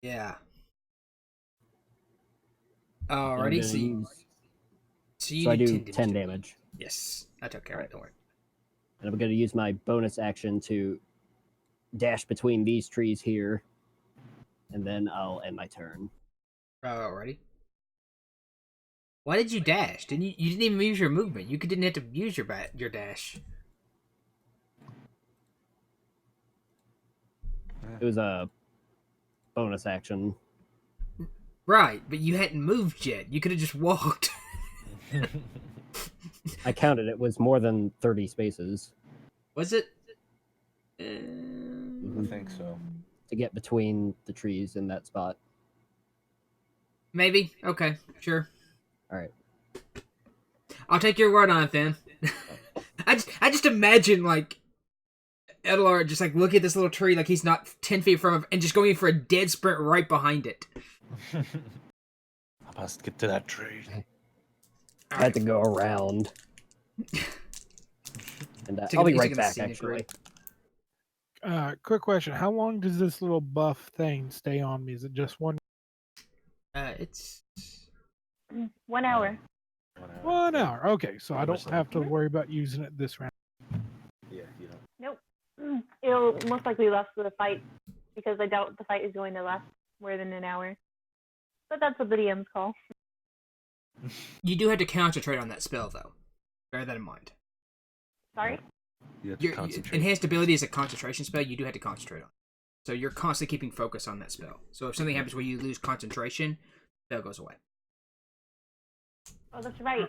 Yeah. And I'm Alrighty, gonna use- so you so I do do 10 damage. Yes, I took care of it. Don't worry. And I'm going to use my bonus action to dash between these trees here. And then I'll end my turn. Alrighty. Why did you dash? You didn't even use your movement. You didn't have to use your dash. It was a bonus action. Right, but you hadn't moved yet. You could have just walked. I counted it was more than 30 spaces. Was it? I think so. To get between the trees in that spot. Maybe. Okay, sure. All right. I'll take your word on it then. I just imagine like Edelard just like looking at this little tree like he's not 10 feet from him and just going for a dead sprint right behind it. I must get to that tree. I had to go around. And Take I'll be a right scenic back, route. actually. Quick question: how long does this little buff thing stay on me? Is it just one? It's 1 hour. 1 hour. 1 hour. Okay, so I Pretty don't much so. have to worry about using it this round. Yeah, you know. Nope. It'll most likely last for the fight because I doubt the fight is going to last more than an hour. But that's what the DMs call. you do have to concentrate on that spell though. Bear that in mind. Sorry? You have to Your concentrate. enhanced ability is a concentration spell. You do have to concentrate on. So you're constantly keeping focus on that spell. So if something happens where you lose concentration, spell goes away. Oh, that's right.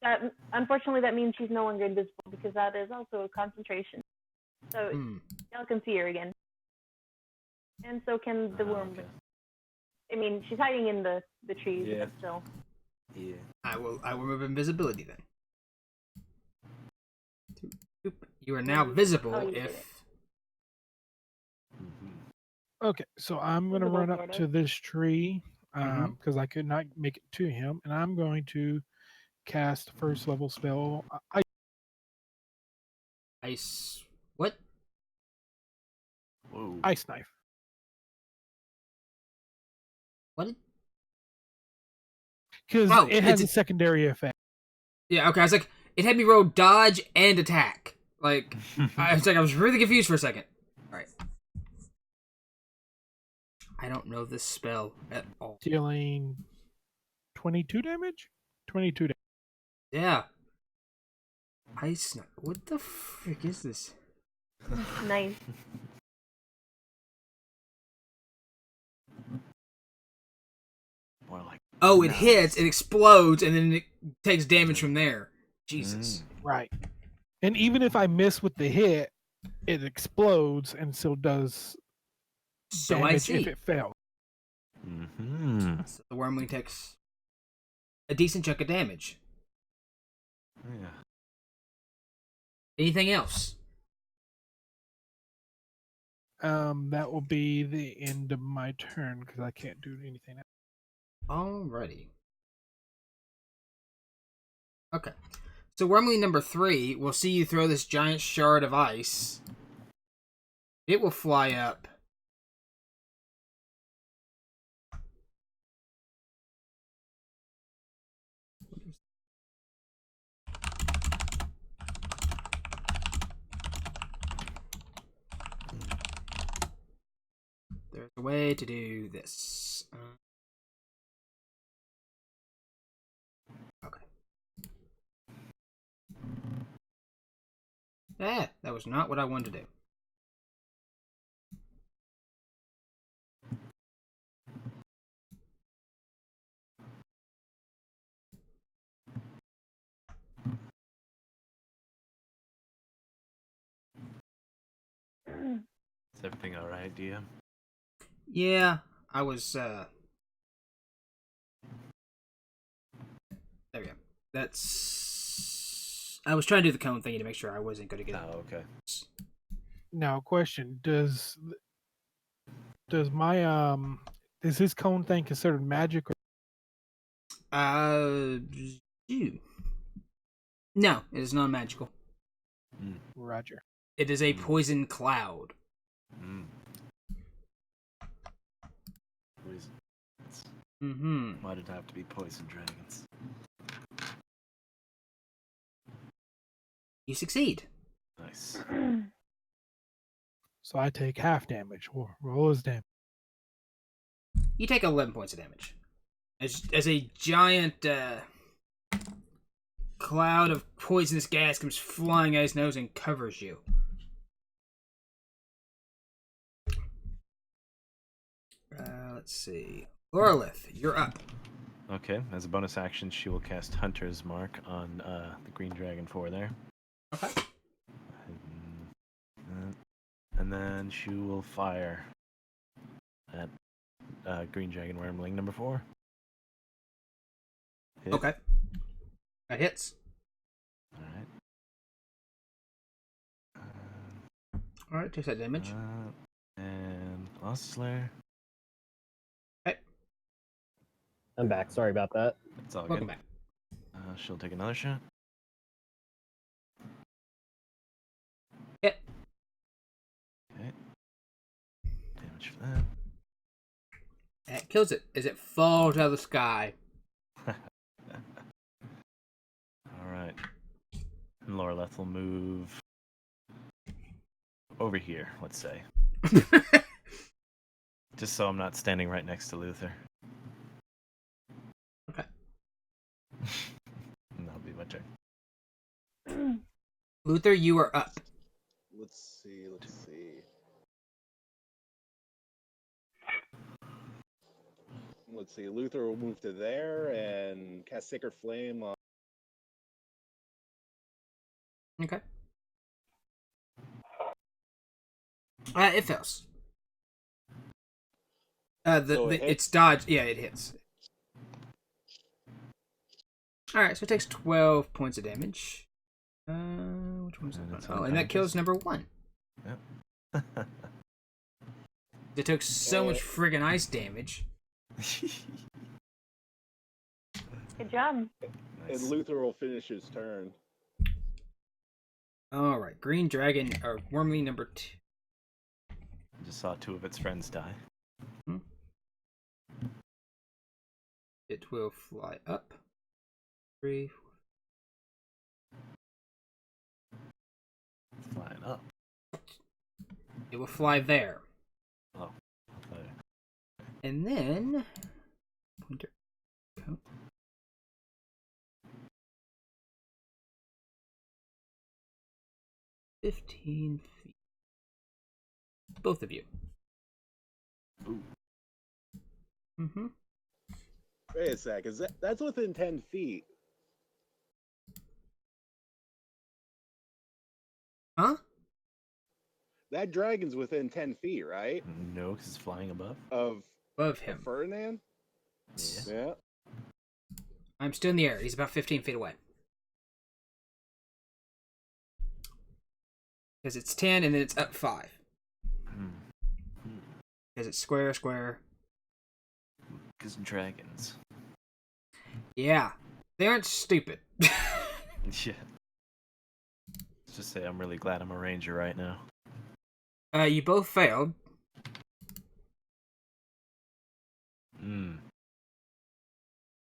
That unfortunately that means she's no longer invisible because that is also a concentration. So y'all can see her again. And so can the worm. Okay. I mean, she's hiding in the trees, Yeah. but still. Yeah. I will remove invisibility then. Boop. You are now visible Oh, you did if Okay, so I'm going to Visible, run sort up of. to this tree Mm-hmm. because I could not make it to him, and I'm going to cast first level spell. ice. What? Whoa. Ice knife. What? Because Oh, it has a it's- secondary effect. Yeah. Okay. I was like, it had me roll dodge and attack. Like, I was really confused for a second. All right. I don't know this spell at all. Dealing 22 damage? 22 damage. Yeah. Ice. What the frick is this? Nice. More like. Oh, it Nice. hits, it explodes, and then it takes damage from there. Jesus. Right. And even if I miss with the hit, it explodes and still does So I damage see. if it fails. Mm-hmm. So the wormling takes a decent chunk of damage. Yeah. Anything else? That will be the end of my turn because I can't do anything else. Alrighty. Okay. So wormling number 3 will see you throw this giant shard of ice. It will fly up. There's a way to do this. Okay. That was not what I wanted to do. Is everything alright, DM? Yeah, I was, There we go. That's... I was trying to do the cone thingy to make sure I wasn't going to get... Oh, okay. Now, question: Does my is his cone thing considered magic? Or... Ew. No, it is non-magical. Roger. It is a poison cloud. Poison. Mm-hmm. Why did it have to be poison dragons? You succeed. Nice. So I take half damage. Roll his damage. You take 11 points of damage. As a giant cloud of poisonous gas comes flying out his nose and covers you. Let's see. Lorelith, you're up. Okay, as a bonus action, she will cast Hunter's Mark on the Green Dragon 4 there. Okay. And then she will fire at Green Dragon Wormling number 4. Hit. Okay. That hits. Alright. Alright, takes that damage. And Lost Slayer. Okay. I'm back. Sorry about that. It's all Welcome good. back. She'll take another shot. Hit. Okay. Damage for that. That kills it as it falls out of the sky. Alright. And Loreleth will move over here, let's say. Just so I'm not standing right next to Luther. Okay. And that'll be my turn. Luther, you are up. Let's see. Let's see. Luther will move to there and cast Sacred Flame on. Okay. It fails. So it it's dodge. Yeah, it hits. All right, so it takes 12 points of damage. Which one's And that? it's Oh, and that kills unconscious. number 1. Yep. It took so much friggin' ice damage. Good job. And Luther will finish his turn. All right, Green Dragon or Wormling number 2. I just saw 2 of its friends die. It will fly up. 3, 4. It's flying up. It will fly there. Oh. Okay. And then pointer. Count. 15 feet. Both of you. Ooh. Mm-hmm. Wait a sec. That's within 10 feet? Huh? That dragon's within 10 feet, right? No, because it's flying above. Of Above him. Ferdinand? Yeah. Yeah. I'm still in the air. He's about 15 feet away. Because it's 10 and then it's up 5. Because it's square, square. Because dragons. Yeah. They aren't stupid. Yeah. Let's just say I'm really glad I'm a ranger right now. You both failed.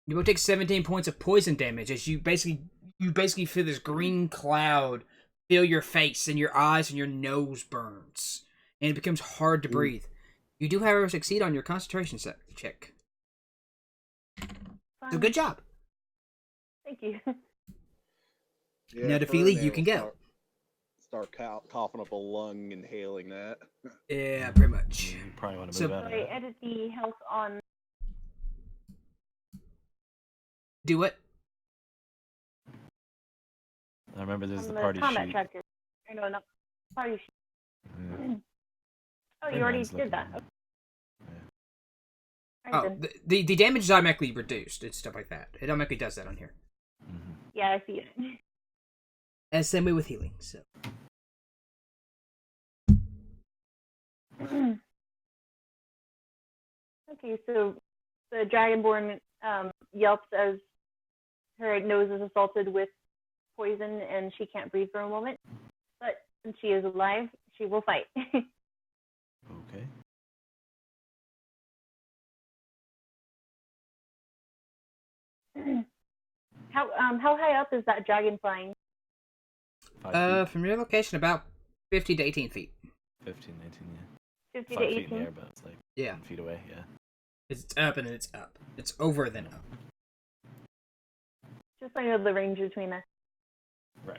You both take 17 points of poison damage as you basically feel this green cloud fill your face and your eyes and your nose burns. And it becomes hard to breathe. You do, however, succeed on your concentration check. So good job. Thank you. Yeah, Now, daphili, Ferdinand you can will go. Start coughing up a lung, inhaling that. Yeah, pretty much. You probably want to So- move out So of I that. edit the health on. Do it. I remember there's on the the party combat sheet. tracker. Or no, not party sheet. Yeah. Oh, you Hey, already man's did looking that. at Okay. Yeah. Alright, Oh, then. the damage is automatically reduced and stuff like that. It automatically does that on here. Mm-hmm. Yeah, I see it. As same way with healing. So Okay, so the Dragonborn yelps as her nose is assaulted with poison and she can't breathe for a moment. But since she is alive, she will fight. Okay. How high up is that dragon flying? 5 feet. from your location, about 50 to 18 feet. 15, 18, yeah. 50 5 to feet 18? in the air, but it's like Yeah, 10 feet away, yeah. it's up and then it's up. It's over then up. Just so I know the range between us. Right.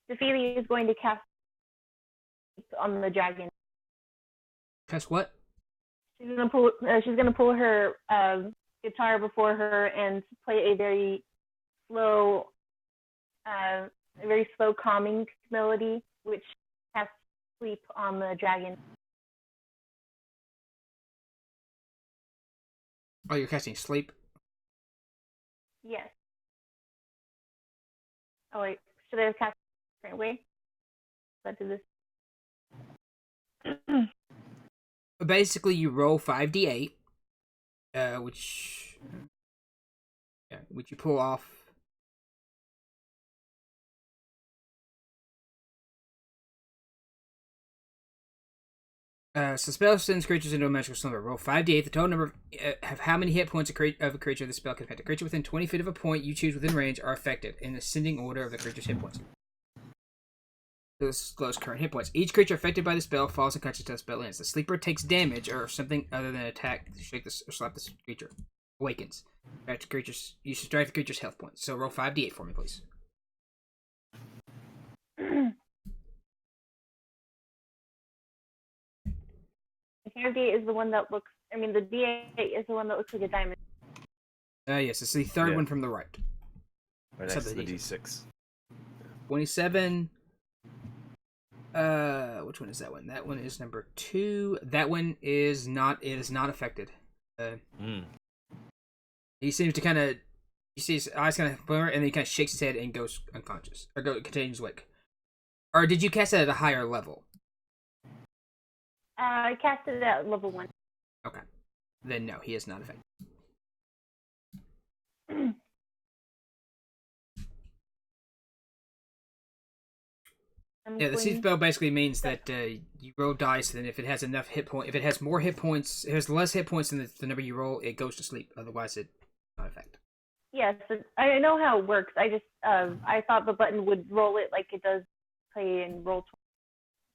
Daphili is going to cast on the dragon. Press what? She's gonna pull. She's gonna pull her guitar before her and play a very slow, calming melody, which casts sleep on the dragon. Oh, you're casting sleep. Yes. Oh wait, should I have cast a different way? Let's do this. Basically, you roll 5d8, which you pull off. So spell sends creatures into a magical slumber. Roll 5d8. The total number of how many hit points of a creature the spell can affect. A creature within 20 feet of a point you choose within range are affected in the ascending order of the creature's hit points. This close current hit points. Each creature affected by the spell falls unconscious until the spell ends. The sleeper takes damage or something other than attack to shake this or slap this creature. Awakens. You subtract the creature's health points. So roll 5d8 for me, please. The D8 is the one that looks. I mean, the D8 is the one that looks like a diamond. Yes, it's the third Yeah. one from the right. Right next to the D6. 27. Which one is that one? That one is number 2. That one is not. It is not affected. He seems to kind of. You see his eyes kind of blur, and then he kind of shakes his head and goes unconscious, or continues awake. Or did you cast it at a higher level? I cast it at level 1. Okay. Then no, he is not affected. Yeah, the seed spell basically means that you roll dice, and if it has enough hit point, if it has more hit points, if it has less hit points than the number you roll, it goes to sleep. Otherwise, it not affected. Yes, I know how it works. I just I thought the button would roll it like it does play in roll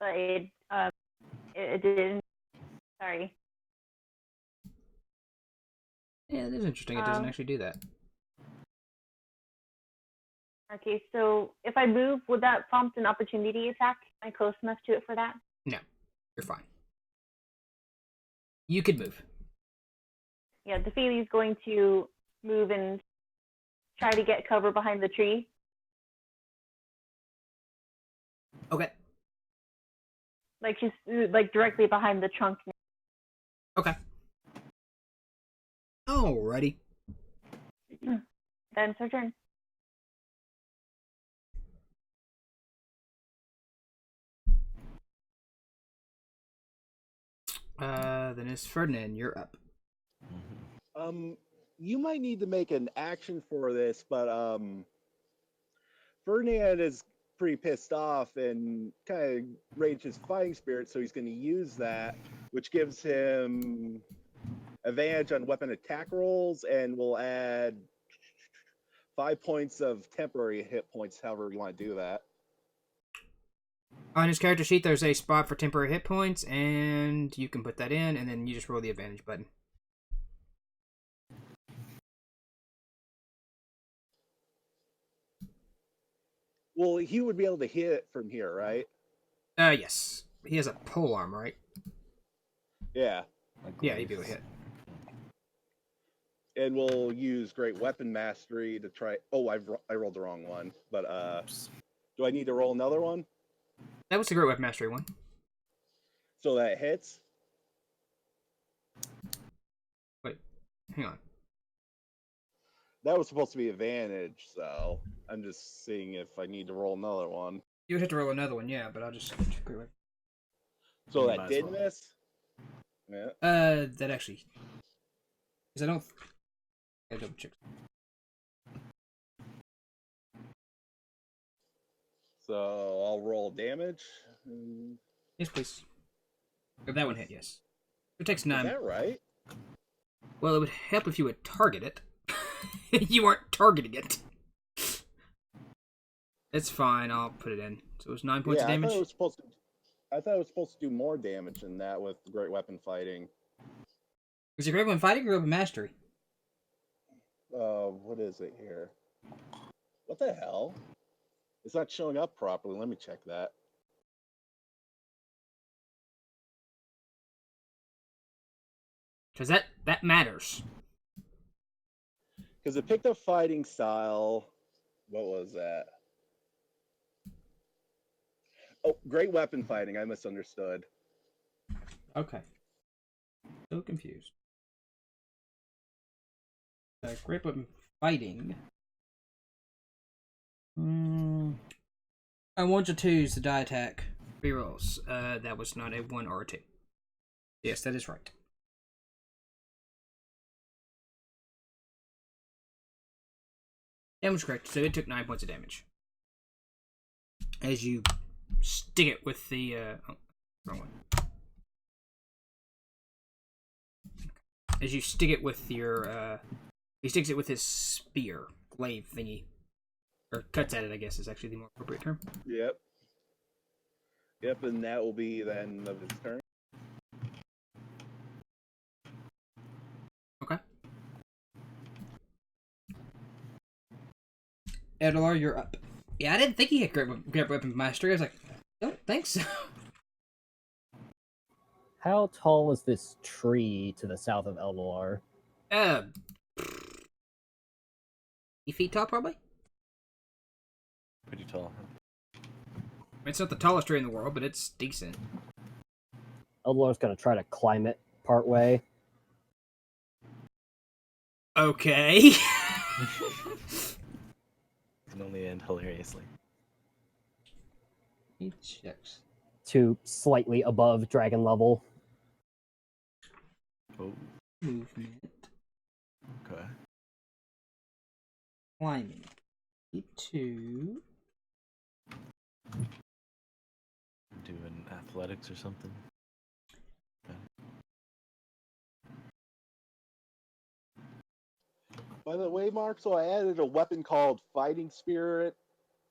20, but it didn't. Sorry. Yeah, it is interesting. It doesn't actually do that. Okay, so if I move, would that prompt an opportunity attack? Am I close enough to it for that? No, you're fine. You could move. Yeah, Daphili's going to move and try to get cover behind the tree. Okay. Like she's like directly behind the trunk. Okay. Alrighty. Then it's her turn. Then it's Ferdinand. You're up. You might need to make an action for this, but Ferdinand is pretty pissed off and kind of raged his fighting spirit, so he's going to use that, which gives him advantage on weapon attack rolls and will add 5 points of temporary hit points, however you want to do that. On his character sheet, there's a spot for temporary hit points, and you can put that in, and then you just roll the advantage button. Well, he would be able to hit it from here, right? Yes. He has a pole arm, right? Yeah, Yeah, you'd be able to hit. and we'll use Great Weapon Mastery to try. Oh, I rolled the wrong one. But do I need to roll another one That was the Great Weapon Mastery one. so that it hits? Wait, hang on. That was supposed to be advantage, so I'm just seeing if I need to roll another one. You would have to roll another one, yeah, but I'll just check Great Weapon. So You that might as did well. miss. Yeah. That actually, because I don't. I double check. So I'll roll damage. Yes, please. If that one hit, yes. It takes Is 9. that right? Well, it would help if you would target it. You aren't targeting it. It's fine. I'll put it in. So it was 9 points of I damage. thought it was supposed to do more damage than that with Great Weapon Fighting. Was it Great Weapon Fighting or Great Weapon Mastery? What is it here? What the hell? It's not showing up properly. Let me check that. Because that matters. Because it picked up fighting style. What was that? Oh, Great Weapon Fighting. I misunderstood. Okay. So confused. Great Weapon Fighting. On 1s or 2s, the die attack rerolls. That was not a 1 or a 2. Yes, that is right. Damage correct. So it took 9 points of damage. As you stick it with the wrong one. As you stick it with your he sticks it with his spear, glaive thingy. Or cuts at it, I guess, is actually the more appropriate term. Yep. Yep, and that will be the end of his turn. Okay. Edelar, you're up. Yeah, I didn't think he had Great Weapon Mastery. I was like, I don't think so. How tall is this tree to the south of Eldelar? 8 feet tall, probably? Pretty tall. It's not the tallest tree in the world, but it's decent. Eldelar's gonna try to climb it part way. Okay. Can only end hilariously. He checks. To slightly above dragon level. Oh, Movement. okay. Climbing. 2. Doing athletics or something. Okay. By the way, Mark, so I added a weapon called Fighting Spirit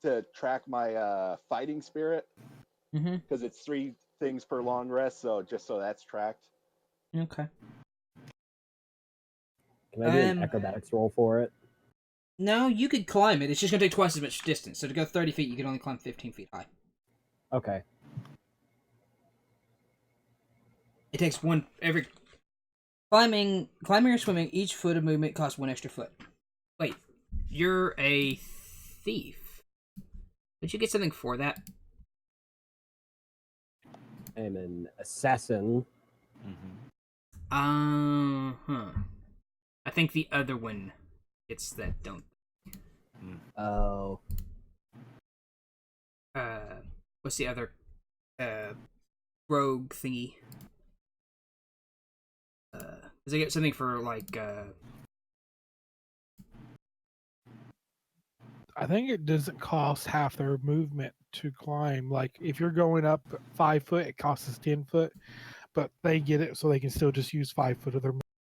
to track my fighting spirit. Mm-hmm. Because it's 3 things per long rest, so just so that's tracked. Okay. Can I do an acrobatics roll for it? No, you could climb it. It's just going to take twice as much distance. So to go 30 feet, you can only climb 15 feet high. Okay. It takes one every... Climbing or swimming, each foot of movement costs 1 extra foot. Wait, you're a thief. Did you get something for that? I'm an assassin. Mm-hmm. I think the other one gets that, don't... Oh. What's the other... rogue thingy? Does I get something for, like, I think it doesn't cost half their movement to climb. Like if you're going up 5 foot, it costs us 10 foot, but they get it so they can still just use 5 foot of their.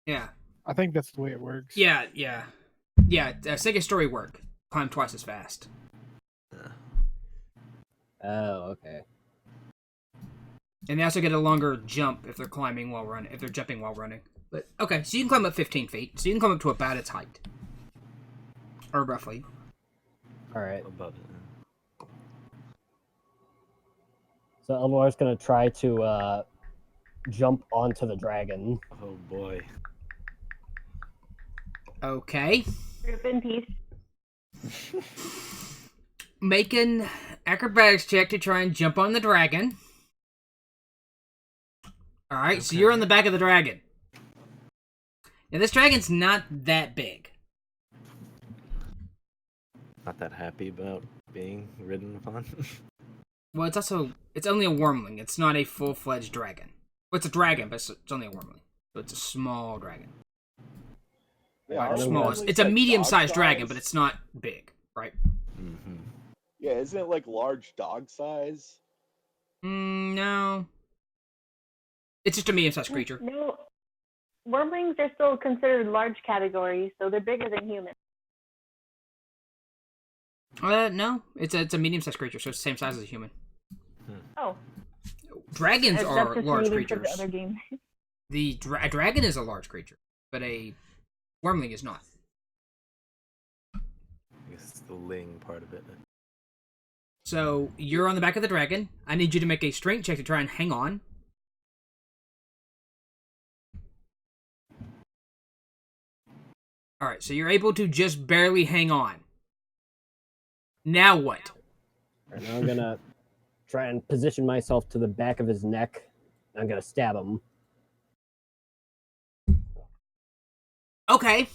Yeah. I think that's the way it works. Yeah. Second story work. Climb twice as fast. Oh, okay. And they also get a longer jump if they're climbing while running. If they're jumping while running. But okay, so you can climb up 15 feet. So you can climb up to about its height, or roughly. All right. Above it. So Eldelar's gonna try to jump onto the dragon. Oh boy. Okay. Group in peace. Make an acrobatics check to try and jump on the dragon. Alright, so you're on the back of the dragon. Now, this dragon's not that big. Not that happy about being ridden upon. Well, it's only a wormling. It's not a full-fledged dragon. Well, it's a dragon, but it's only a wormling. So it's a small dragon. Yeah, Or are small. wormlings It's a like medium-sized dog dragon, size? but it's not big, right? Mm-hmm. Yeah, isn't it like large dog size? No. It's just a medium-sized creature. No, wormlings are still considered large category, so they're bigger than humans. No. It's a medium-sized creature, so it's the same size as a human. Oh, Dragons that's are just large unique to creatures. the other game. A dragon is a large creature, but a wormling is not. I guess it's the ling part of it. So you're on the back of the dragon. I need you to make a strength check to try and hang on. Alright, so you're able to just barely hang on. Now what? And I'm gonna try and position myself to the back of his neck. I'm gonna stab him. Okay.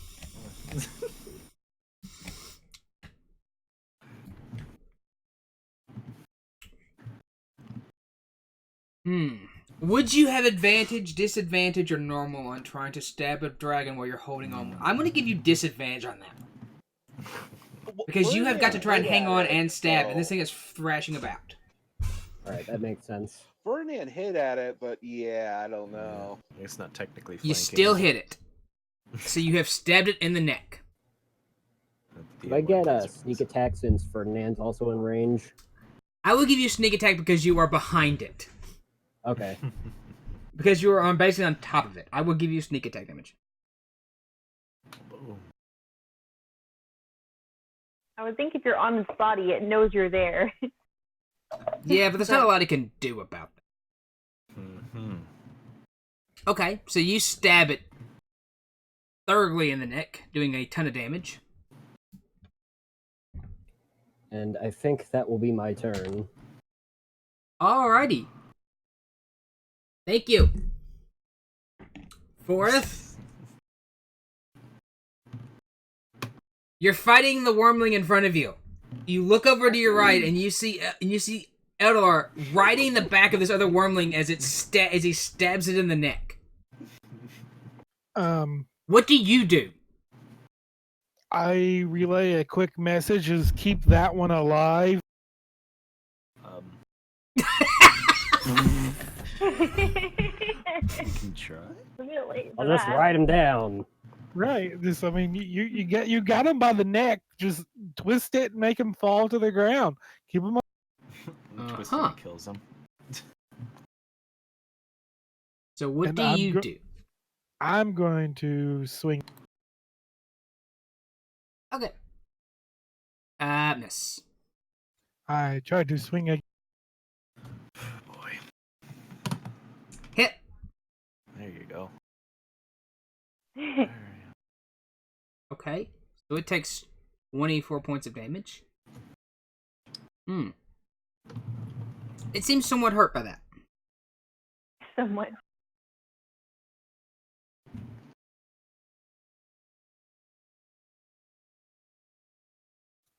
Would you have advantage, disadvantage, or normal on trying to stab a dragon while you're holding on? I'm going to give you disadvantage on that. Because you have got to try and hang on and stab, and this thing is thrashing about. Alright, that makes sense. Ferdinand hit at it, but yeah, I don't know. It's not technically You flanking. still hit it. So you have stabbed it in the neck. Do I get a sneak attack since Ferdinand's also in range? I will give you sneak attack because you are behind it. Okay. Because you are basically on top of it. I will give you sneak attack damage. Boom. I would think if you're on its body, it knows you're there. Yeah, but there's not a lot it can do about that. Mm-hmm. Okay, so you stab it thoroughly in the neck, doing a ton of damage. And I think that will be my turn. Alrighty. Thank you. Fourth. You're fighting the wormling in front of you. You look over to your right, and you see Eldar riding the back of this other wormling as he stabs it in the neck. What do you do? I relay a quick message: is keep that one alive. You can try. I'll just ride him down. Right. This, I mean, you got him by the neck. Just twist it and make him fall to the ground. Keep him. Twisting and kills him. So what And do you do? I'm going to swing. Okay. Miss. I tried to swing again. Boy. Hit. There you go. Okay. So it takes 24 points of damage. It seems somewhat hurt by that. Somewhat.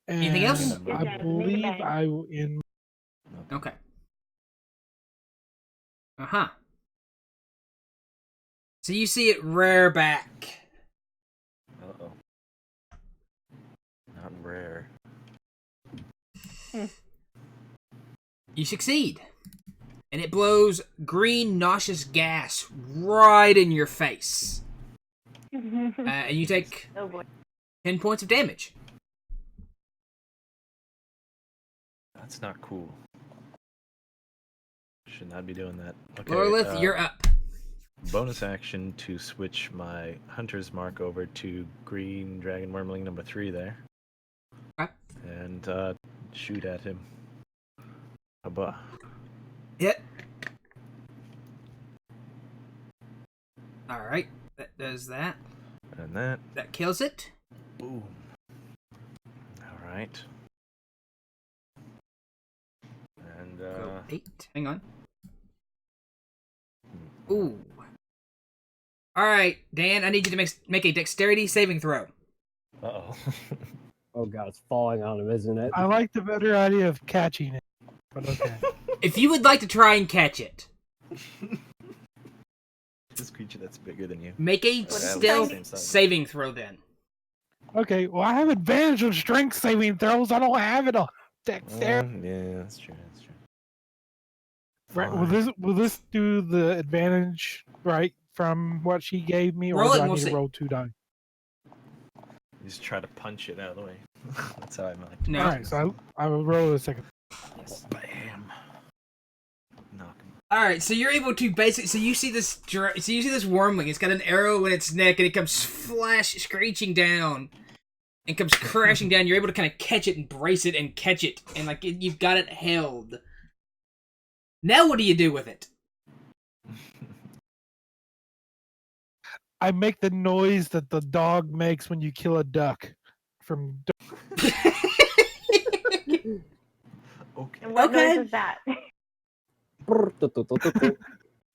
Anything else? And I believe I will in. Okay. Uh-huh. So you see it rear back. Uh-oh. Not rare. You succeed. And it blows green, nauseous gas right in your face. And you take Oh boy. 10 points of damage. That's not cool. Should not be doing that. Okay, Lorelith, you're up. Bonus action to switch my hunter's mark over to green dragon wormling number 3 there. Okay. And shoot at him. Hubba. Hit. All right, that does that. And that. That kills it. Boom. All right. And Go 8. Hang on. Ooh. All right, Dan. I need you to make a dexterity saving throw. Uh-oh. Oh god, it's falling on him, isn't it? I like the better idea of catching it, but okay. If you would like to try and catch it, This creature that's bigger than you. make a Or at least stealth same size. saving throw then. Okay, well, I have advantage on strength saving throws. I don't have it on dexterity. Yeah, that's true. That's true. Right, Fine. will this do the advantage right from what she gave me, or Roll do it I and we'll need see. to roll 2 dice? You just try to punch it out of the way. That's how I like to No. All right, so I will roll a second. Yes. Bam. Knock him. All right, so you're able to basically. So you see this wormling. It's got an arrow in its neck, and it comes screeching down, and comes crashing down. You're able to kind of catch it and brace it and catch it, and you've got it held. Now what do you do with it? I make the noise that the dog makes when you kill a duck. From Okay. And what Okay. noise is that?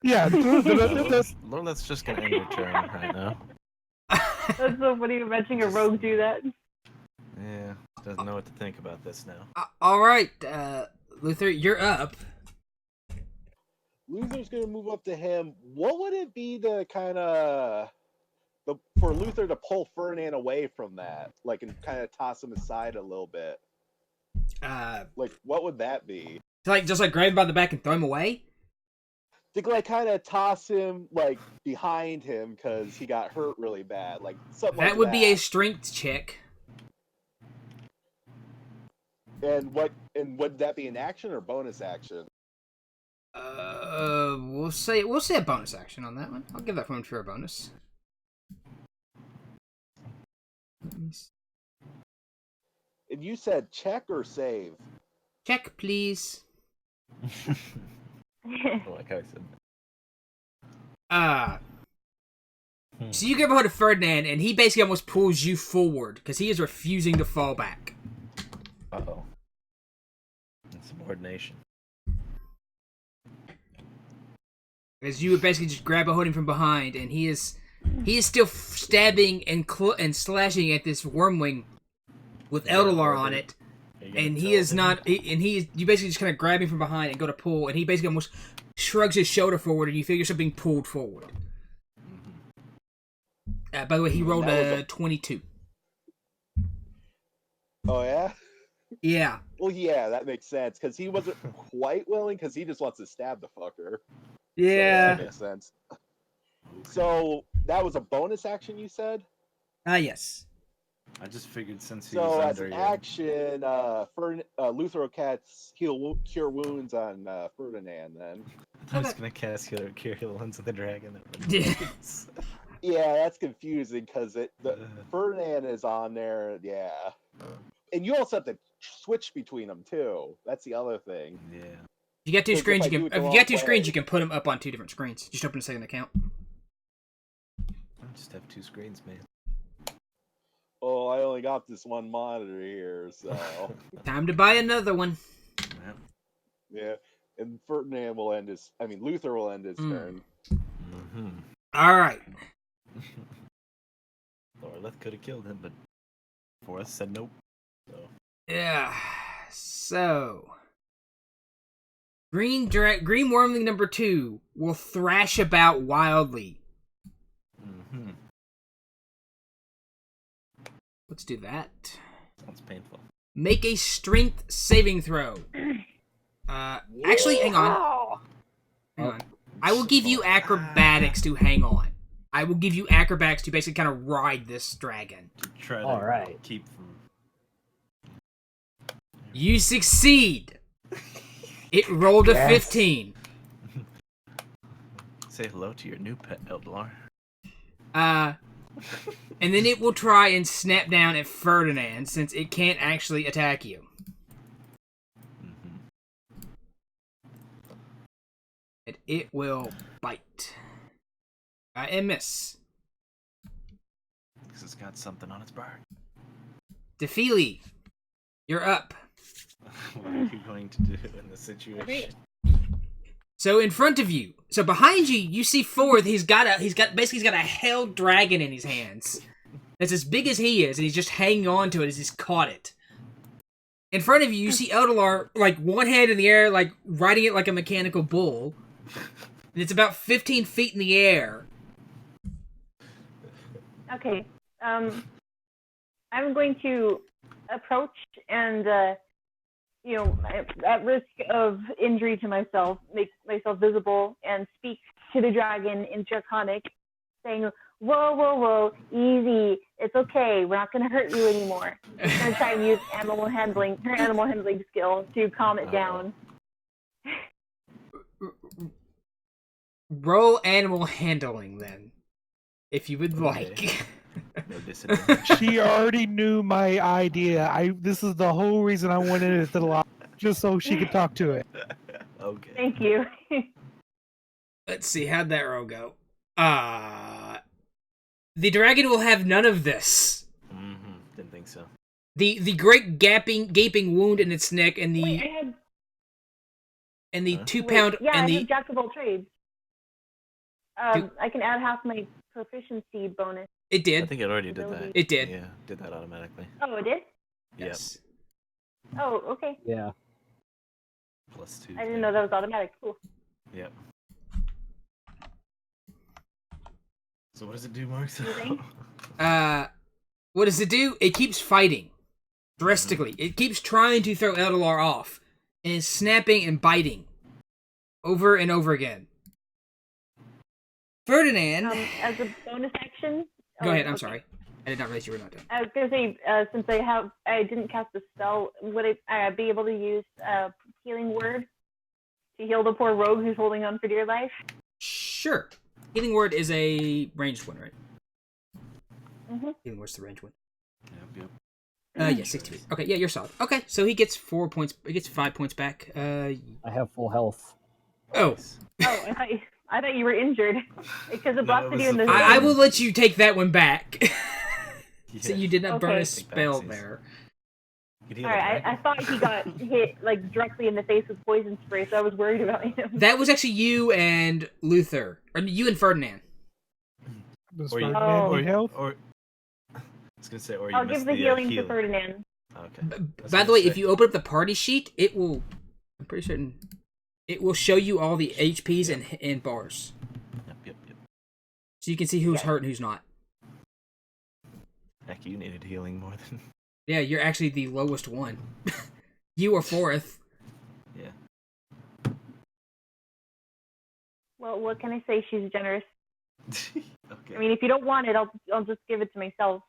yeah, Lola's just gonna end your turn right now. That's so funny imagining a rogue do that. Yeah, doesn't know what to think about this now. All right, Luther, you're up. Luther's gonna move up to him. What would it be to kind of for Luther to pull Ferdinand away from that, like, and kind of toss him aside a little bit? Like, what would that be? Just grab him by the back and throw him away. To like kind of toss him like behind him because he got hurt really bad, like something like That would be a strength check. And would that be an action or bonus action? We'll say a bonus action on that one. I'll give that one for a bonus. And you said check or save? Check, please. Like I said. So you grab a hold of Ferdinand, and he basically almost pulls you forward because he is refusing to fall back. Uh-oh. Insubordination. As you would basically just grab a hold of him from behind, and he is still stabbing and slashing at this wormling with Eldalar on it, and he is not. You basically just kind of grab him from behind and go to pull, and he basically almost shrugs his shoulder forward, and you feel yourself being pulled forward. By the way, he rolled a 22. Oh yeah. Yeah. Well, yeah, that makes sense because he wasn't quite willing because he just wants to stab the fucker. Yeah. So that makes sense. So that was a bonus action, you said? Yes. I just figured since he So was as under an you. action, Luther will cure wounds on Ferdinand. Then. I was gonna cast Cure Wounds of the Dragon. Yeah. Yeah, that's confusing because Ferdinand is on there. Yeah, and you also have to switch between them too. That's the other thing. Yeah. If you get two Because screens, if I do it the if you wrong get two screens, way- you can put them up on two different screens. Just open a second account. I just have two screens, man. Oh, I only got this one monitor here, so Time to buy another one. yeah. And Ferdinand will end his. I mean, Luther will end his turn. Mm-hmm. All right. Loreleth could have killed him, but Forrest said nope. So. Yeah. So, Green Wormling number 2 will thrash about wildly. Mm-hmm. Let's do that. Sounds painful. Make a strength saving throw. Actually, hang on. Hang on. I will give you acrobatics to hang on. I will give you acrobatics to basically kind of ride this dragon. To try to Alright. keep from. You succeed. It rolled a 15. Say hello to your new pet, Eldalar. And then it will try and snap down at Ferdinand since it can't actually attack you. Mm-hmm. And it will bite. And miss. Because it's got something on its back. Daphili, you're up. What are you going to do in this situation? So in front of you, so behind you, you see Forth. He's got a held dragon in his hands. That's as big as he is, and he's just hanging on to it as he's caught it. In front of you, you see Eldalar, like, one hand in the air, like, riding it like a mechanical bull. And it's about 15 feet in the air. Okay. I'm going to approach and, at risk of injury to myself, make myself visible and speak to the dragon in Draconic, saying, "Whoa, whoa, whoa, easy. It's okay. We're not going to hurt you anymore." I'm going to try and use her animal handling skill to calm it down. Roll animal handling, then. If you would like. No disadvantage. She already knew my idea. This is the whole reason I wanted it to the lobby, just so she could talk to it. Okay. Thank you. Let's see, how'd that roll go? The dragon will have none of this. Mm-hmm. Didn't think so. The great gaping wound in its neck and the Wait, and the Huh? 2 pound yeah, and I the have Jack of all trades. I can add half my proficiency bonus. it I did. think it already did that. Ability. It did. Yeah, did that automatically. Oh, it did? Yes. Oh, okay. Yeah. +2. I didn't know that was automatic. Cool. Yep. So what does it do, Mark? Anything? What does it do? It keeps fighting. Drastically. It keeps trying to throw Eldalar off. And is snapping and biting. Over and over again. Ferdinand. As a bonus action. Go ahead, I'm okay. sorry. I did not realize you were not done. I was gonna say, since I didn't cast a spell, would I be able to use healing word to heal the poor rogue who's holding on for dear life? Sure. Healing word is a ranged one, right? Mm-hmm. Healing word's the ranged one. Yep. Yeah, 60 feet. Okay, yeah, you're solid. Okay, so he gets 4 points. He gets 5 points back. I have full health. Oh. Nice. Oh, I thought you were injured because it blasted you in the. I will let you take that one back. So Yeah. you did not burn a Okay. spell Backsies. there. You could heal All right, the I thought he got hit like directly in the face with poison spray, so I was worried about him. That was actually you and Luther. Or you and Ferdinand. Does Or you- Ferdinand Oh. need help? Or I was gonna say, or you I'll missed give the healing to Ferdinand. Okay. By the way, if you open up the party sheet, it will... I'm pretty certain... It will show you all the HPs and bars. Yep. So you can see who's Yeah. hurt and who's not. Heck, you needed healing more than. Yeah, you're actually the lowest one. You are 4th. Yeah. Well, what can I say? She's generous. Okay. I mean, if you don't want it, I'll just give it to myself.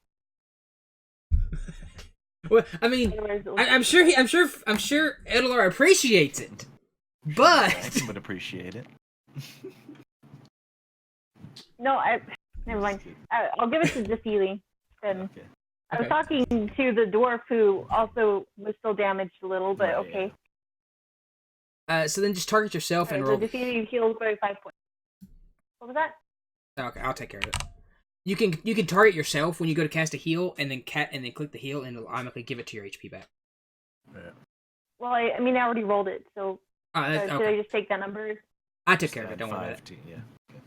Well, I mean, Otherwise, I'm sure Edelar appreciates it. But... I would appreciate it. No, never mind. I'll give it to Daphili. Then Okay. I was Okay. talking to the dwarf who also was still damaged a little, but Right, okay. So then just target yourself All and right, roll... so Daphili heals by 5 points. What was that? Okay, I'll take care of it. You can target yourself when you go to cast a heal, and then click the heal, and it'll automatically give it to your HP back. Yeah. Well, I mean, I already rolled it, so That's, should I just take that number? I took care of it. Add Don't worry about 5 it. to- yeah. Okay.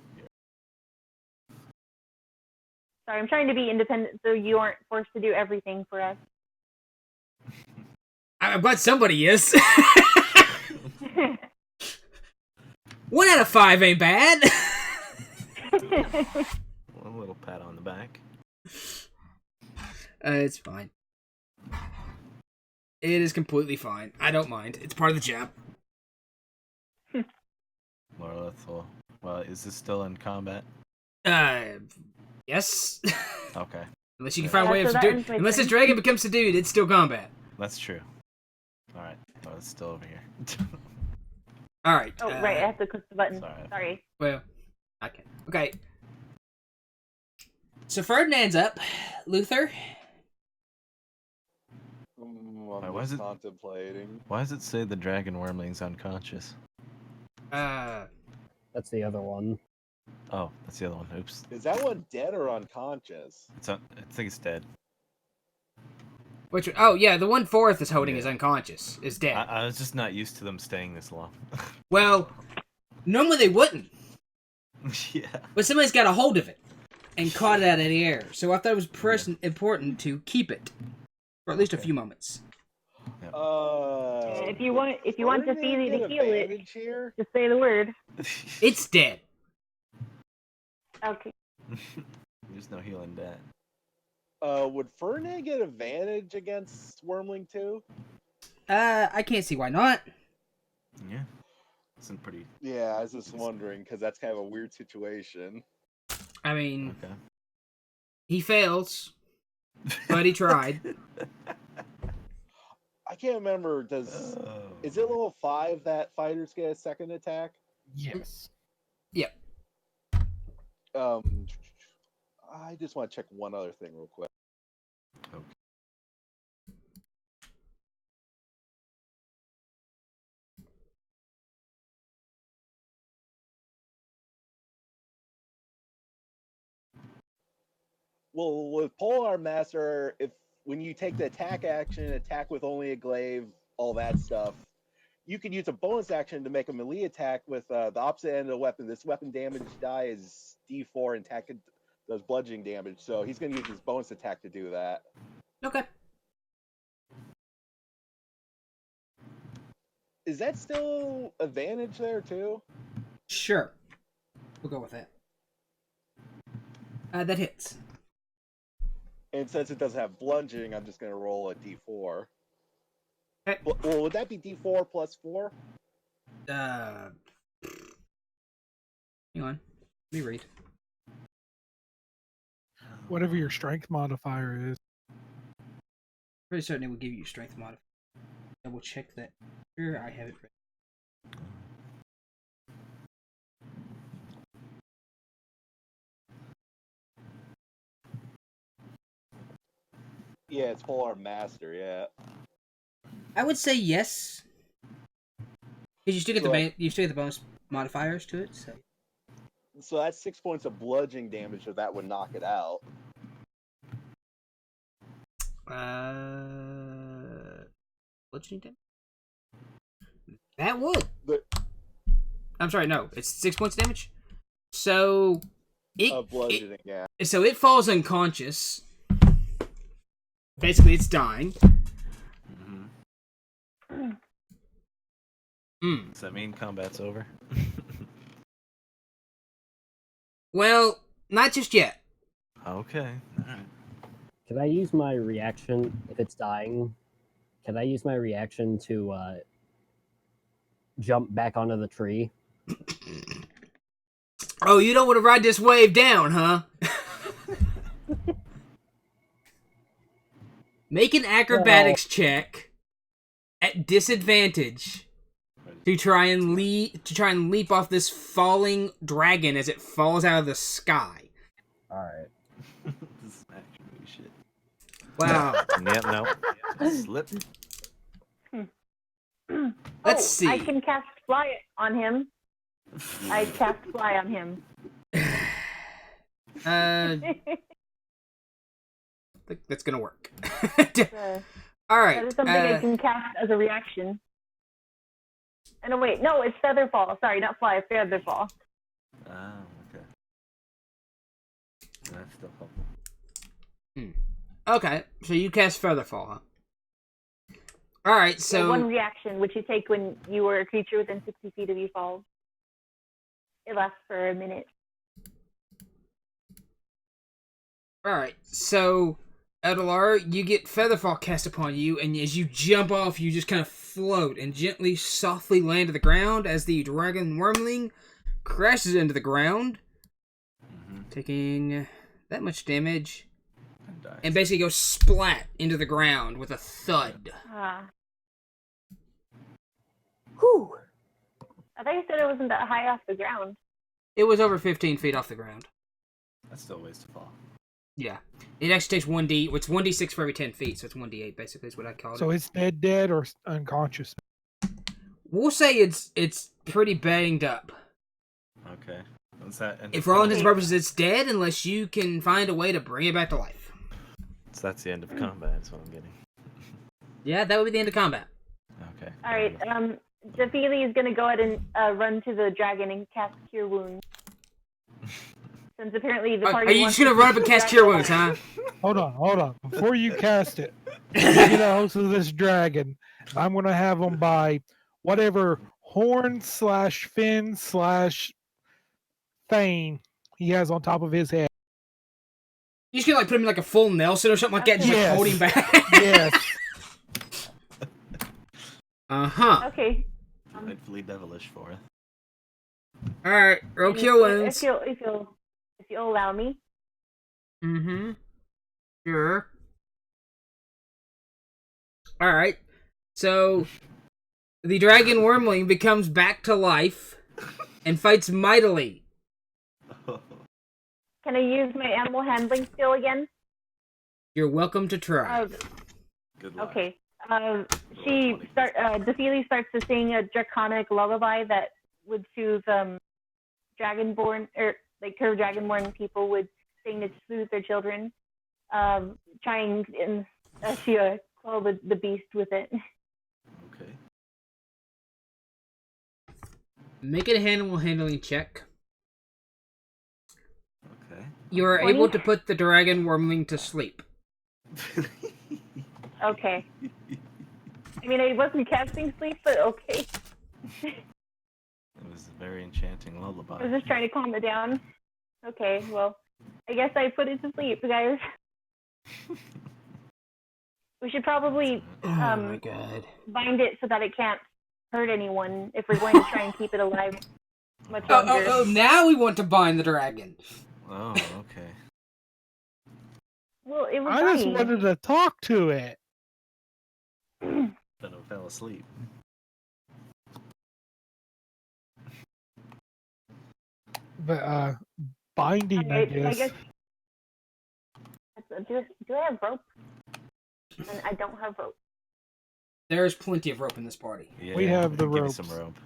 Sorry, I'm trying to be independent so you aren't forced to do everything for us. I'm glad somebody is. 1 out of 5 ain't bad. A little pat on the back. It's fine. It is completely fine. I don't mind. It's part of the job. Lorelith, well, is this still in combat? Yes. Okay, Unless you can find a way so of that subduing. ends my Unless this turn. dragon becomes subdued, it's still combat. that's true. All right, oh, it's still over here. All right. Oh, right, I have to click the button. sorry. Sorry. Well, I can. Okay. So Ferdinand's up. Luther. I'm Why is just it- contemplating. Why does it say the dragon wormling's unconscious? Uh, That's the other one. Oh, that's the other one. Oops. Is that one dead or unconscious? I think it's dead. Which? Oh yeah, the 1/4 is holding Yeah. is unconscious. Is dead. I was just not used to them staying this long. Well, normally they wouldn't, Yeah. but somebody's got a hold of it and caught it out of the air. So I thought it was important to keep it for at least a few moments. If you want Daphili to heal it, here? just say the word. It's dead. Okay. There's no healing that. Would Fernand get advantage against Wormling too? I can't see why not. Yeah. Isn't pretty. Yeah, I was just wondering because that's kind of a weird situation. I mean, Okay. he fails, but he tried. I can't remember. Is it level 5 that fighters get a second attack? Yes. Yep. I just want to check one other thing real quick. Okay. Well, with Polearm Master, when you take the attack action, attack with only a glaive, all that stuff, you can use a bonus action to make a melee attack with the opposite end of the weapon. This weapon damage die is D4 and attack does bludgeoning damage, so he's going to use his bonus attack to do that. Okay. Is that still advantage there too? Sure. We'll go with that. That hits. And since it doesn't have bludgeoning, I'm just going to roll a D4. Okay. Well, would that be D4 plus 4? Hang on. Let me read. Whatever your strength modifier is. Pretty certain it will give you strength modifier. Double check that. Here, I have it ready. Yeah, it's Polearm Master, yeah. I would say yes. Because you still get the bonus modifiers to it, so. So that's 6 points of bludgeoning damage, so that would knock it out. Bludgeoning damage? That would. I'm sorry, no. It's 6 points of damage. So Bludgeoning, yeah. So it falls unconscious. Basically, it's dying. Does that mean combat's over? Well, not just yet. Okay. Alright. Can I use my reaction if it's dying? Can I use my reaction to jump back onto the tree? Oh, you don't want to ride this wave down, huh? Make an acrobatics check at disadvantage to try and leap off this falling dragon as it falls out of the sky. All right. This is action movie shit. Wow. Yeah, no. Slip. Let's see. I can cast fly on him. I cast fly on him. That's gonna work. All right. That is something I can cast as a reaction. And oh, wait, no, it's Featherfall. Sorry, not fly, Featherfall. Oh, okay. That's still helpful. Okay, so you cast Featherfall, huh? Alright, so... one reaction, which you take when you are a creature within 60 feet of you falls. It lasts for a minute. Alright, so... Edelar, you get Featherfall cast upon you, and as you jump off, you just kind of float and gently, softly land to the ground as the dragon wormling crashes into the ground, taking that much damage, and basically goes splat into the ground with a thud. Whew. I thought you said it wasn't that high off the ground. It was over 15 feet off the ground. That's still a ways to fall. Yeah. It actually takes 1d... It's 1d6 for every 10 feet, so it's 1d8, basically, is what I call it. So it's dead or unconscious? We'll say it's pretty banged up. Okay. Is that And for all intents and purposes, it's dead unless you can find a way to bring it back to life. So that's the end of combat, is what I'm getting. Yeah, that would be the end of combat. Okay. All right. Daphili is gonna go ahead and run to the dragon and cast Cure Wounds. Since apparently the party. Are you just gonna run up and cast Cure Wounds, huh? Hold on. Before you cast it, you get a hold of this dragon. I'm gonna have him by whatever horn / fin / thing he has on top of his head. You just gonna like put him in like a full Nelson or something like that, just like hold him back. Yes. Okay. Rightfully devilish for it. All right, roll Cure Wounds. If you'll allow me. Mm-hmm. Sure. All right. So the dragon wormling becomes back to life and fights mightily. Can I use my animal handling skill again? You're welcome to try. Good luck. Okay. Daphili starts to sing a draconic lullaby that would soothe dragonborn, or like her dragonborn people would sing to soothe their children, trying in to quell the beast with it. Okay. Make an animal handling check. Okay. You are 20? able to put the dragon wormling to sleep. Okay. I mean, I wasn't casting sleep, but okay. It was a very enchanting lullaby. I was just trying to calm it down. Okay, well, I guess I put it to sleep, guys. We should probably Oh my god. bind it so that it can't hurt anyone if we're going to try and keep it alive much longer. Oh, now we want to bind the dragon. Oh, okay. Well, it was I just wanted to talk to it. Then it fell asleep. But binding, I guess. Do I have rope? And I don't have rope. There's plenty of rope in this party. Yeah, We have the give you ropes. some rope.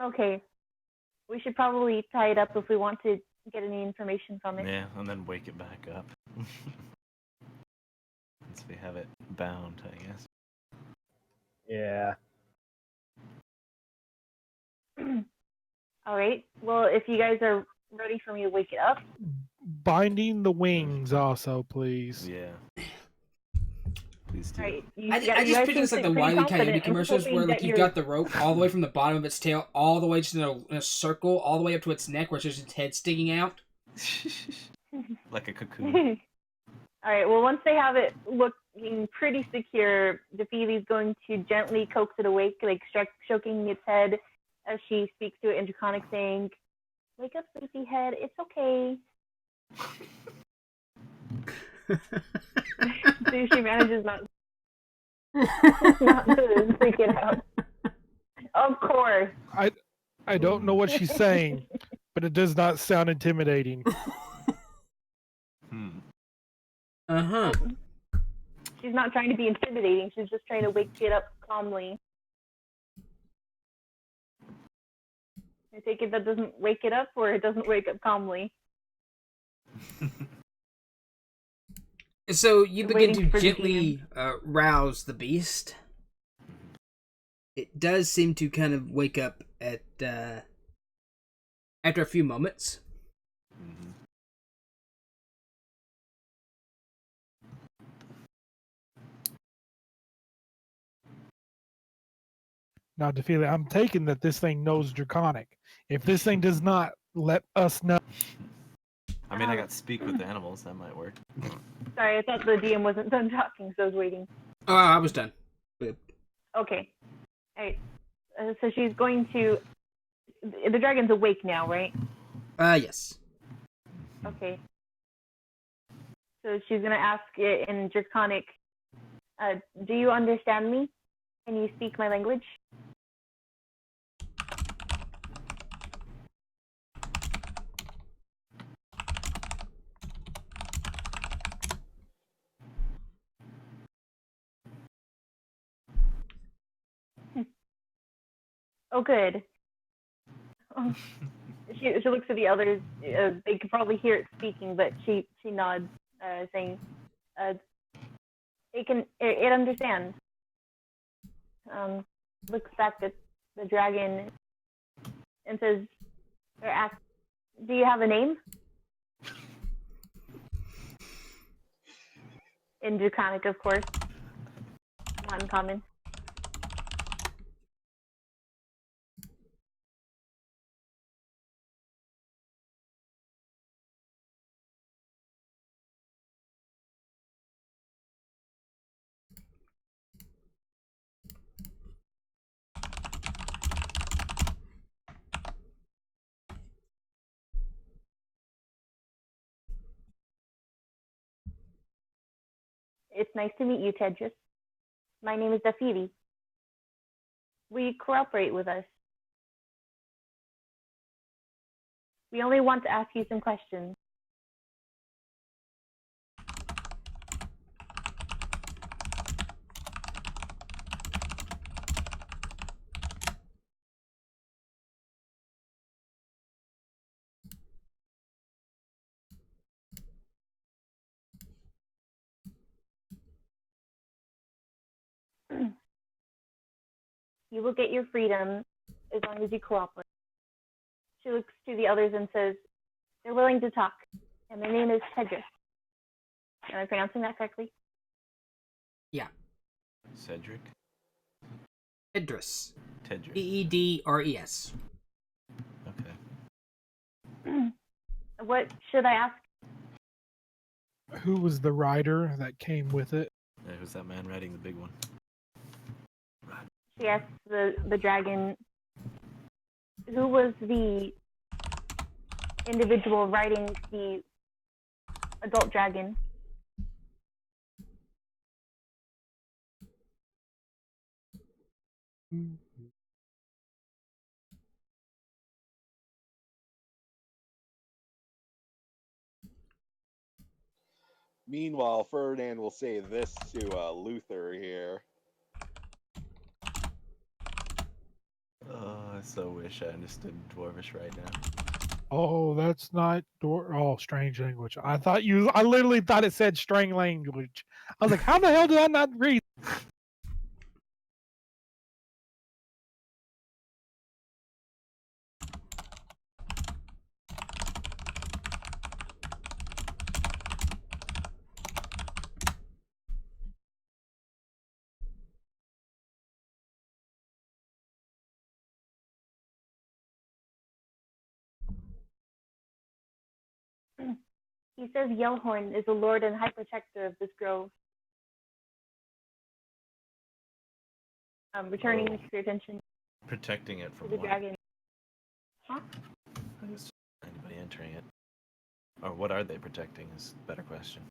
Okay. We should probably tie it up if we want to get any information from it. Yeah, and then wake it back up. Once we have it bound, I guess. Yeah. All right. Well, if you guys are ready for me to wake it up. Binding the wings also, please. Yeah. Please do. All right. I just picture this like the Wile E. Coyote commercials where like you've got the rope all the way from the bottom of its tail all the way just in a circle all the way up to its neck where it's just its head sticking out. Like a cocoon. All right. Well, once they have it looking pretty secure, Daphili's going to gently coax it awake, like stroking its head as she speaks to it in Draconic, saying, "Wake up, sleepyhead. It's okay." So she manages not to freak it out. Of course. I don't know what she's saying, but it does not sound intimidating. Uh-huh. She's not trying to be intimidating. She's just trying to wake it up calmly. I take it that doesn't wake it up, or it doesn't wake up calmly. So you begin Waiting to for the gently rouse the beast. It does seem to kind of wake up at after a few moments. Now, Daphili, I'm taking that this thing knows Draconic. If this thing does not, let us know. I mean, I got speak with the animals. That might work. Sorry, I thought the DM wasn't done talking, so I was waiting. Oh, I was done. Okay. All right. So she's going to... The dragon's awake now, right? Yes. Okay. So she's going to ask it in Draconic, do you understand me? Can you speak my language? Oh, good. she looks at the others. They could probably hear it speaking, but she nods, saying, it understands. Looks back at the dragon and says, or asks, "Do you have a name?" In Draconic, of course, not in common. It's nice to meet you, Tedris. My name is Daphili. Will you cooperate with us? We only want to ask you some questions. You will get your freedom as long as you cooperate. She looks to the others and says, they're willing to talk, and their name is Tedris. Am I pronouncing that correctly? Yeah. Cedric? Tedris. Tedric. Edres. Okay. What should I ask? Who was the rider that came with it? Yeah, who's that man riding the big one? She asks the dragon, who was the individual riding the adult dragon? Meanwhile, Ferdinand will say this to Luther here. Oh, I so wish I understood Dwarvish right now. Oh, that's not strange language. I literally thought it said strange language. I was like, how the hell did I not read? He says Yellhorn is the lord and high protector of this grove. Returning your attention Protecting it to from the what? dragon. Huh? I guess anybody entering it. Or what are they protecting is a better question.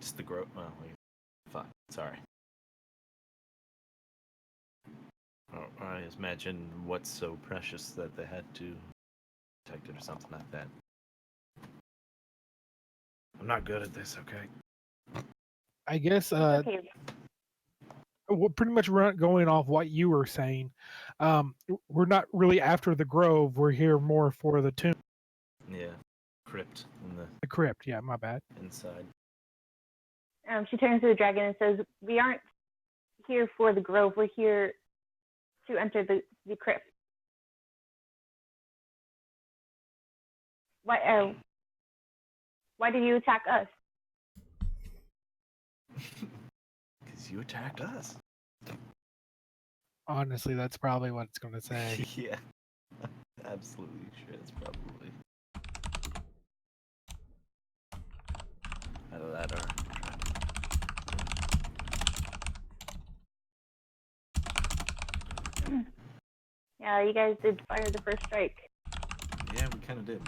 Just the growth. Well, fuck. Sorry. Or I imagine what's so precious that they had to protect it or something like that. I'm not good at this, okay? I guess Okay. we're pretty much going off what you were saying. We're not really after the grove. We're here more for the tomb. Yeah. Crypt in The crypt. Yeah, my bad. inside. She turns to the dragon and says, we aren't here for the grove. We're here to enter the crypt. Why did you attack us? Because you attacked us. Honestly, that's probably what it's going to say. Yeah. Absolutely sure it's probably. Either that or. Yeah, you guys did fire the first strike. Yeah, we kind of did.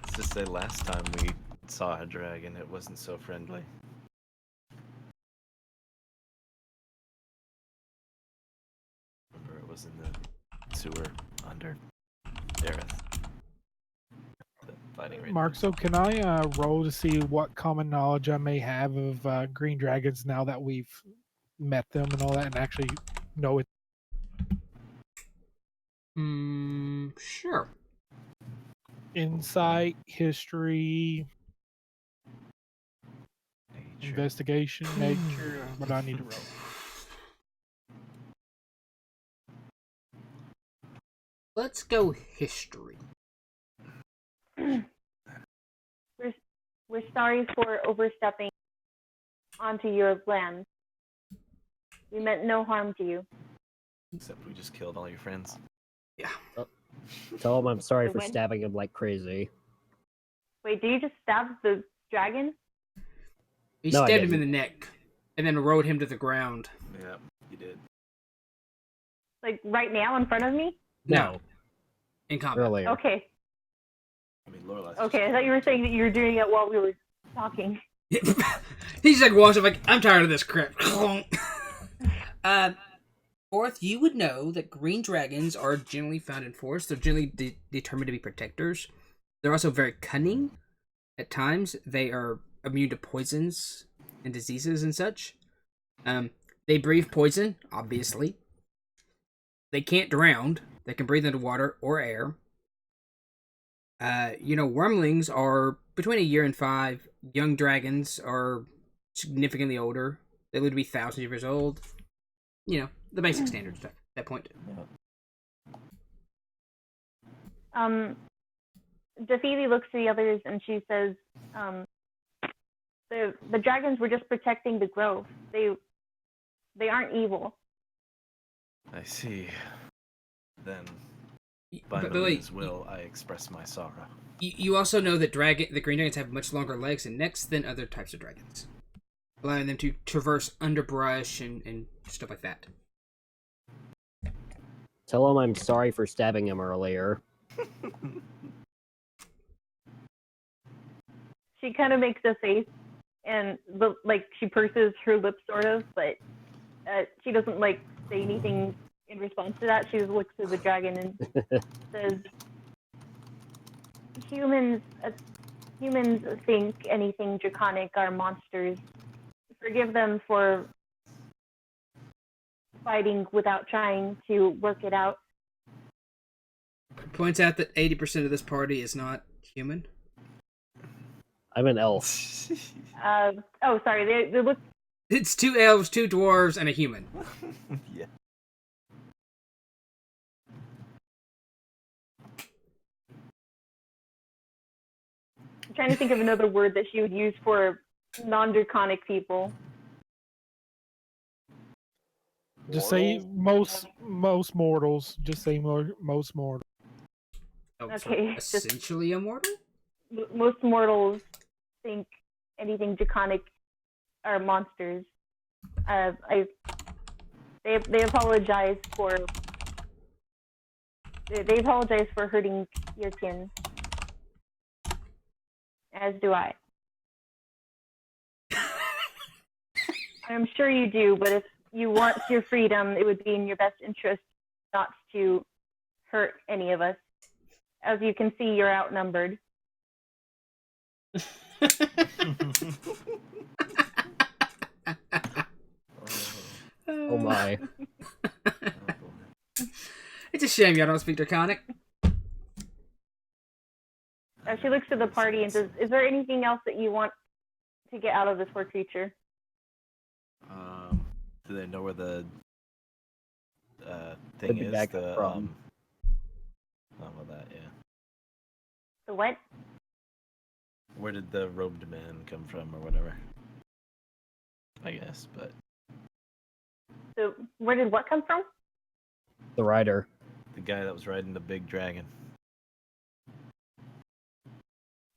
Let's just say last time we saw a dragon, it wasn't so friendly. Remember, it was in the sewer under Dareth. The fighting raid. Mark, so can I roll to see what common knowledge I may have of green dragons now that we've met them and all that, and actually know it. Sure. Insight, history, Nature. investigation, nature, but I need to roll. Let's go history. We're sorry for overstepping onto your land. We meant no harm to you. Except we just killed all your friends. Yeah. Tell him I'm sorry Wait, for when? stabbing him like crazy. Wait, did you just stab the dragon? He No, I stabbed him in didn't. the neck, and then rode him to the ground. Yeah, you did. Like right now in front of me? No. In combat. Earlier. Okay. I mean, Lorelai's Okay, I thought you were saying that you were doing it while we were talking. He's like walks up like, I'm tired of this crap. Fourth, you would know that green dragons are generally found in forests. They're generally determined to be protectors. They're also very cunning. At times, they are immune to poisons and diseases and such. They breathe poison, obviously. They can't drown. They can breathe underwater or air. Wormlings are between 1 year and 5. Young dragons are significantly older. They live to be thousands of years old. The basic standard stuff at that point. Daphili looks to the others and she says, the dragons were just protecting the grove. They aren't evil. I see. Then, But by no wait, means will I express my sorrow. You also know that the green dragons have much longer legs and necks than other types of dragons, allowing them to traverse underbrush and stuff like that. Tell him I'm sorry for stabbing him earlier. She kind of makes a face and she purses her lips sort of, but she doesn't say anything in response to that. She just looks at the dragon and says, humans think anything draconic are monsters. Forgive them for fighting without trying to work it out. Points out that 80% of this party is not human. I'm an elf. Sorry. They look. It's 2 elves, 2 dwarves, and a human. Yeah. I'm trying to think of another word that she would use for non-draconic people. Just say most mortals. Just say most mortals. Oh, Okay, so essentially immortal? Most mortals think anything draconic are monsters. They apologize for hurting your kin. As do I. I'm sure you do, but if you want your freedom, it would be in your best interest not to hurt any of us. As you can see, you're outnumbered. Oh my. It's a shame y'all don't speak Draconic. She looks to the party and says, is there anything else that you want to get out of this poor creature? Do they know where the thing Where'd the is? guy come from? Well, that, yeah. The what? Where did the robed man come from, or whatever? I guess, but So where did what come from? The rider. the guy that was riding the big dragon.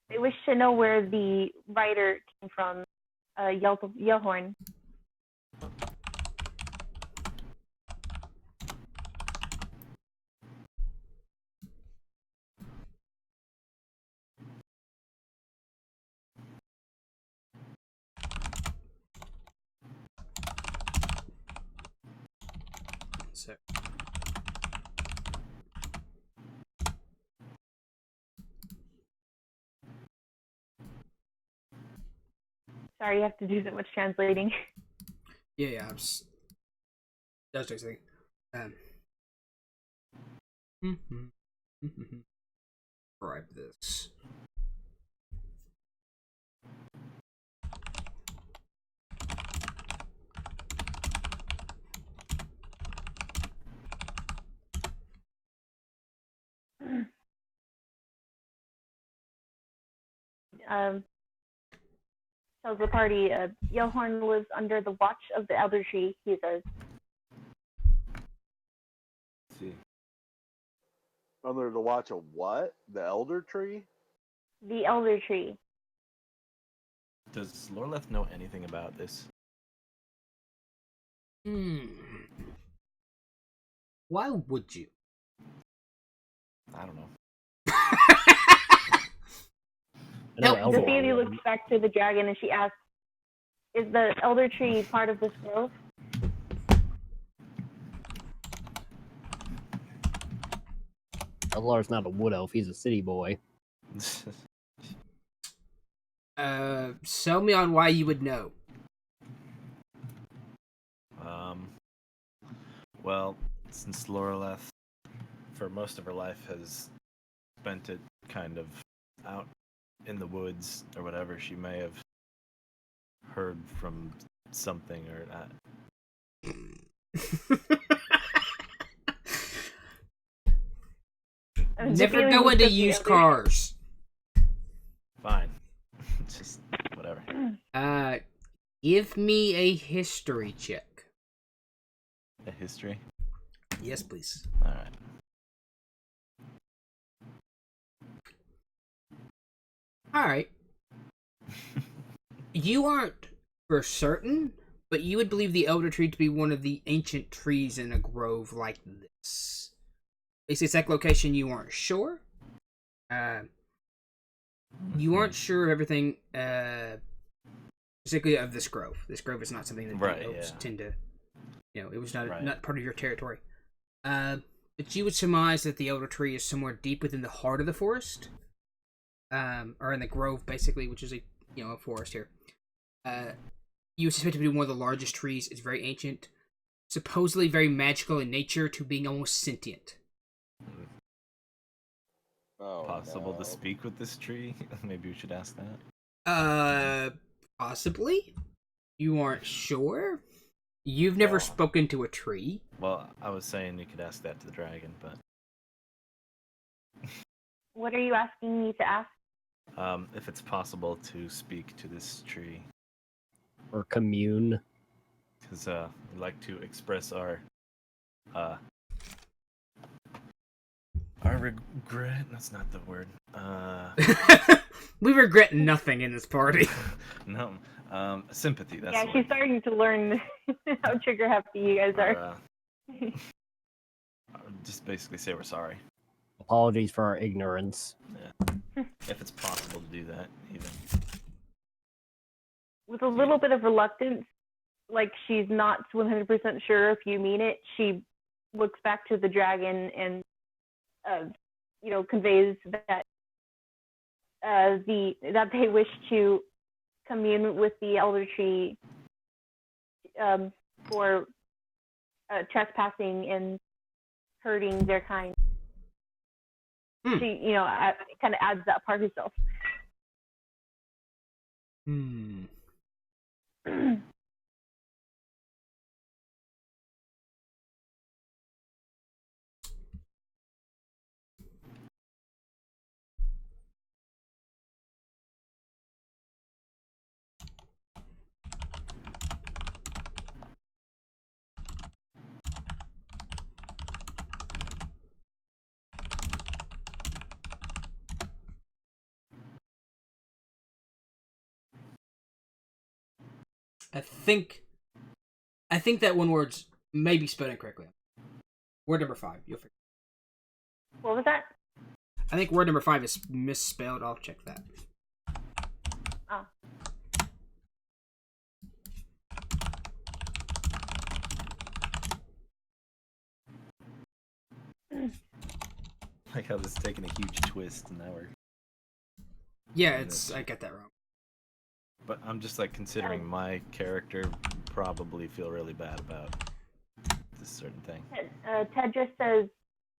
They wish to know where the rider came from. Yellhorn. So, Sorry, you have to do so much translating. Yeah, that's what I was thinking. Describe this. Tells the party, Yellhorn lives under the watch of the Elder Tree, he says. Let's see. Under the watch of what? The Elder Tree? The Elder Tree. Does Loreleth know anything about this? Why would you? I don't know. The deity looks back to the dragon and she asks, "Is the Elder Tree part of this grove?" Eldlar's not a wood elf, he's a city boy. Sell me on why you would know. Well, since Loreleth, for most of her life, has spent it kind of out in the woods or whatever, she may have heard from something or Never go into used cars. Fine. Just whatever. Give me a history check. A history? Yes, please. Alright. Alright. You aren't for certain, but you would believe the Elder Tree to be one of the ancient trees in a grove like this. Basic exact location, you aren't sure. You aren't sure of everything, particularly of this grove. This grove is not something that the elves tend to, it was not part of your territory. But you would surmise that the Elder Tree is somewhere deep within the heart of the forest, or in the grove, basically, which is a forest here. You would suspect it to be one of the largest trees. It's very ancient, supposedly very magical in nature, to being almost sentient. Oh, possible no. to speak with this tree? Maybe we should ask that. Possibly. You aren't sure. You've never spoken to a tree. Well, I was saying you could ask that to the dragon, but What are you asking me to ask? if it's possible to speak to this tree. Or commune. Because we like to express our regret. That's not the word. We regret nothing in this party. No, sympathy. That's Yeah, she's starting to learn how trigger happy you guys are. Just basically say we're sorry. Apologies for our ignorance. Yeah. If it's possible to do that, even. With a little bit of reluctance, like she's not 100% sure if you mean it, she looks back to the dragon and conveys that that they wish to commune with the Elder Tree for trespassing and hurting their kind. She, kind of adds that part herself. I think that one word's maybe spelled incorrectly. Word number 5. You'll figure. What was that? I think word number 5 is misspelled. I'll check that. Oh. Like how this is taking a huge twist, and now we're. Yeah, I got that wrong. But I'm just considering my character probably feel really bad about this certain thing. Tedra says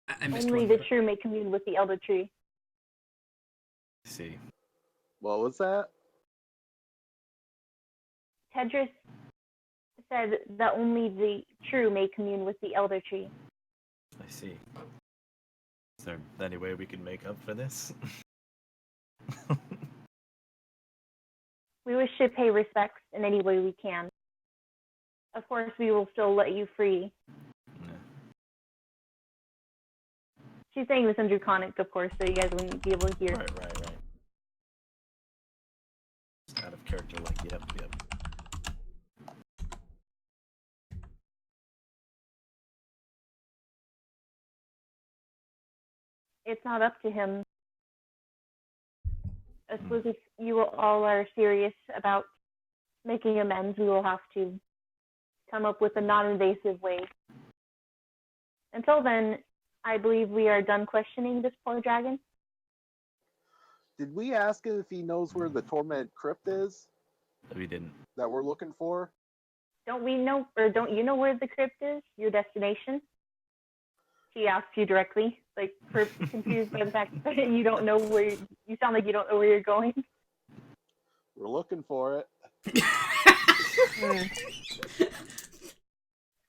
I missed only one. the true may commune with the elder tree. See, What was that? Tedris said that only the true may commune with the elder tree. I see. Is there any way we can make up for this? We wish to pay respects in any way we can. Of course, we will still let you free. Yeah. She's saying this in Draconic, of course, so you guys wouldn't be able to hear. Right. Just out of character, like, yep. It's not up to him. I suppose if you all are serious about making amends, we will have to come up with a non-invasive way. Until then, I believe we are done questioning this poor dragon. Did we ask him if he knows where the Torment Crypt is We didn't. that we're looking for? Don't we know, or don't you know where the crypt is? Your destination? She asks you directly, like, confused by the fact that you don't know where. You sound like you don't know where you're going. We're looking for it.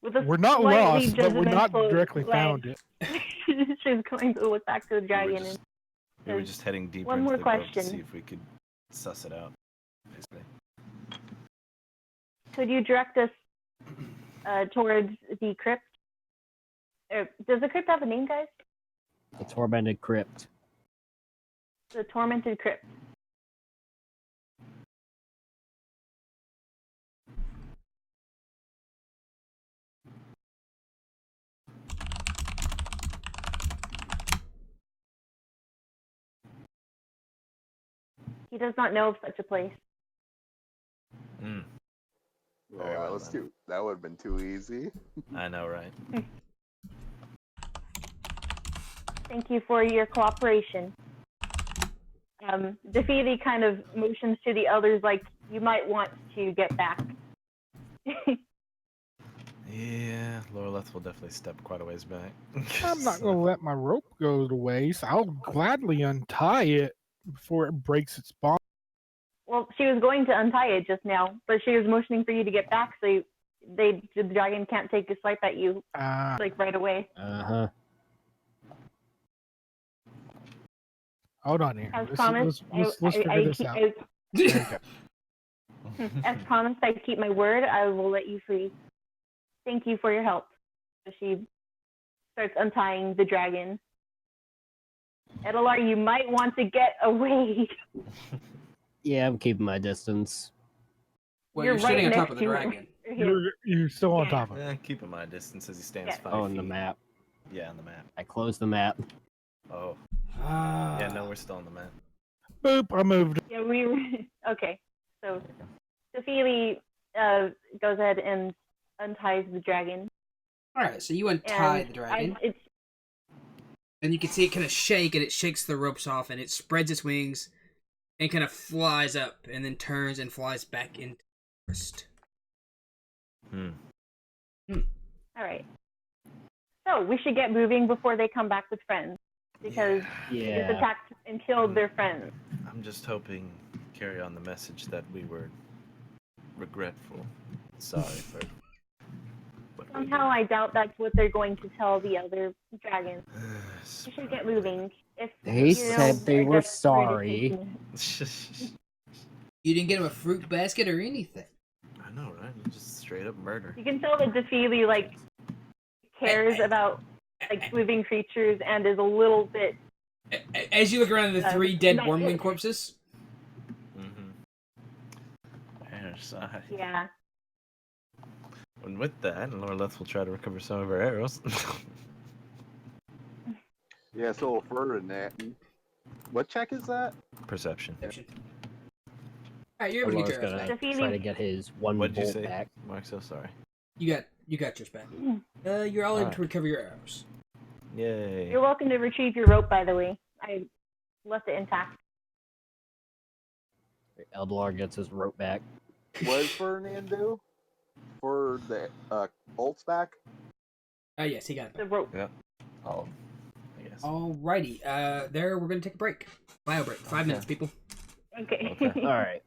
With a We're not slightly lost, but we're not judgmental directly glance, found it. She's going to look back to the dragon. We were just heading deeper One into more the grove to question. see if we could suss it out, basically. Could you direct us towards the crypt? Does the crypt have a name, guys? The tormented crypt. The tormented crypt. He does not know of such a place. Mm, Oh, Very that well was then. that would have been too easy. I know, right? Thank you for your cooperation. Daphili kind of motions to the others like, you might want to get back. Yeah, Loreleth will definitely step quite a ways back. I'm not going to let my rope go to waste. I'll gladly untie it before it breaks its bond. Well, she was going to untie it just now, but she was motioning for you to get back, so the dragon can't take a swipe at you like right away. Uh-huh. Hold on here. As promised, Let's figure this out. There we go. As promised, I keep my word. I will let you free. Thank you for your help. So she starts untying the dragon. Edelar, you might want to get away. Yeah, I'm keeping my distance. Well, You're you're sitting right on top next of the to dragon. You're still on top of it. Keeping my distance as he stands Yeah. 5 Oh, on feet. the map. Yeah, on the map. I closed the map. Oh. Ah. Yeah, no, we're still on the map. Boop, I moved. Yeah, we were okay. So Daphili goes ahead and unties the dragon. All right, so you untie And the dragon, it's and you can see it kind of shake, and it shakes the ropes off, and it spreads its wings, and kind of flies up, and then turns and flies back into the forest. all right. So we should get moving before they come back with friends, because they just Yeah. attacked and killed their friends. I'm just hoping carry on the message that we were regretful, sorry for what we Somehow I doubt that's what they're going to tell the other dragons. We should get moving. If They said they were sorry. You didn't get him a fruit basket or anything. I know, right? Just straight up murder. You can tell that Daphili like cares about like living creatures and is a little bit. As you look around at the 3 dead not- wormling corpses, Side. Yeah. And with that, Loreleth will try to recover some of her arrows. Yeah, it's a little further than that. What check is that? Perception. Alright, you're able to Laura's get your arrows gonna back. try to get his one What'd you bolt say, back. Mark? So sorry. You got yours back. You're all able to recover your arrows. Yay. You're welcome to retrieve your rope, by the way. I left it intact. Eldlar gets his rope back. What does Ferdinand do? for the bolts back? Yes, he got it. The rope. Yeah. Oh, I guess. Alrighty. There, we're gonna take a break. Bio break. 5 minutes, people. Okay. Okay. All right.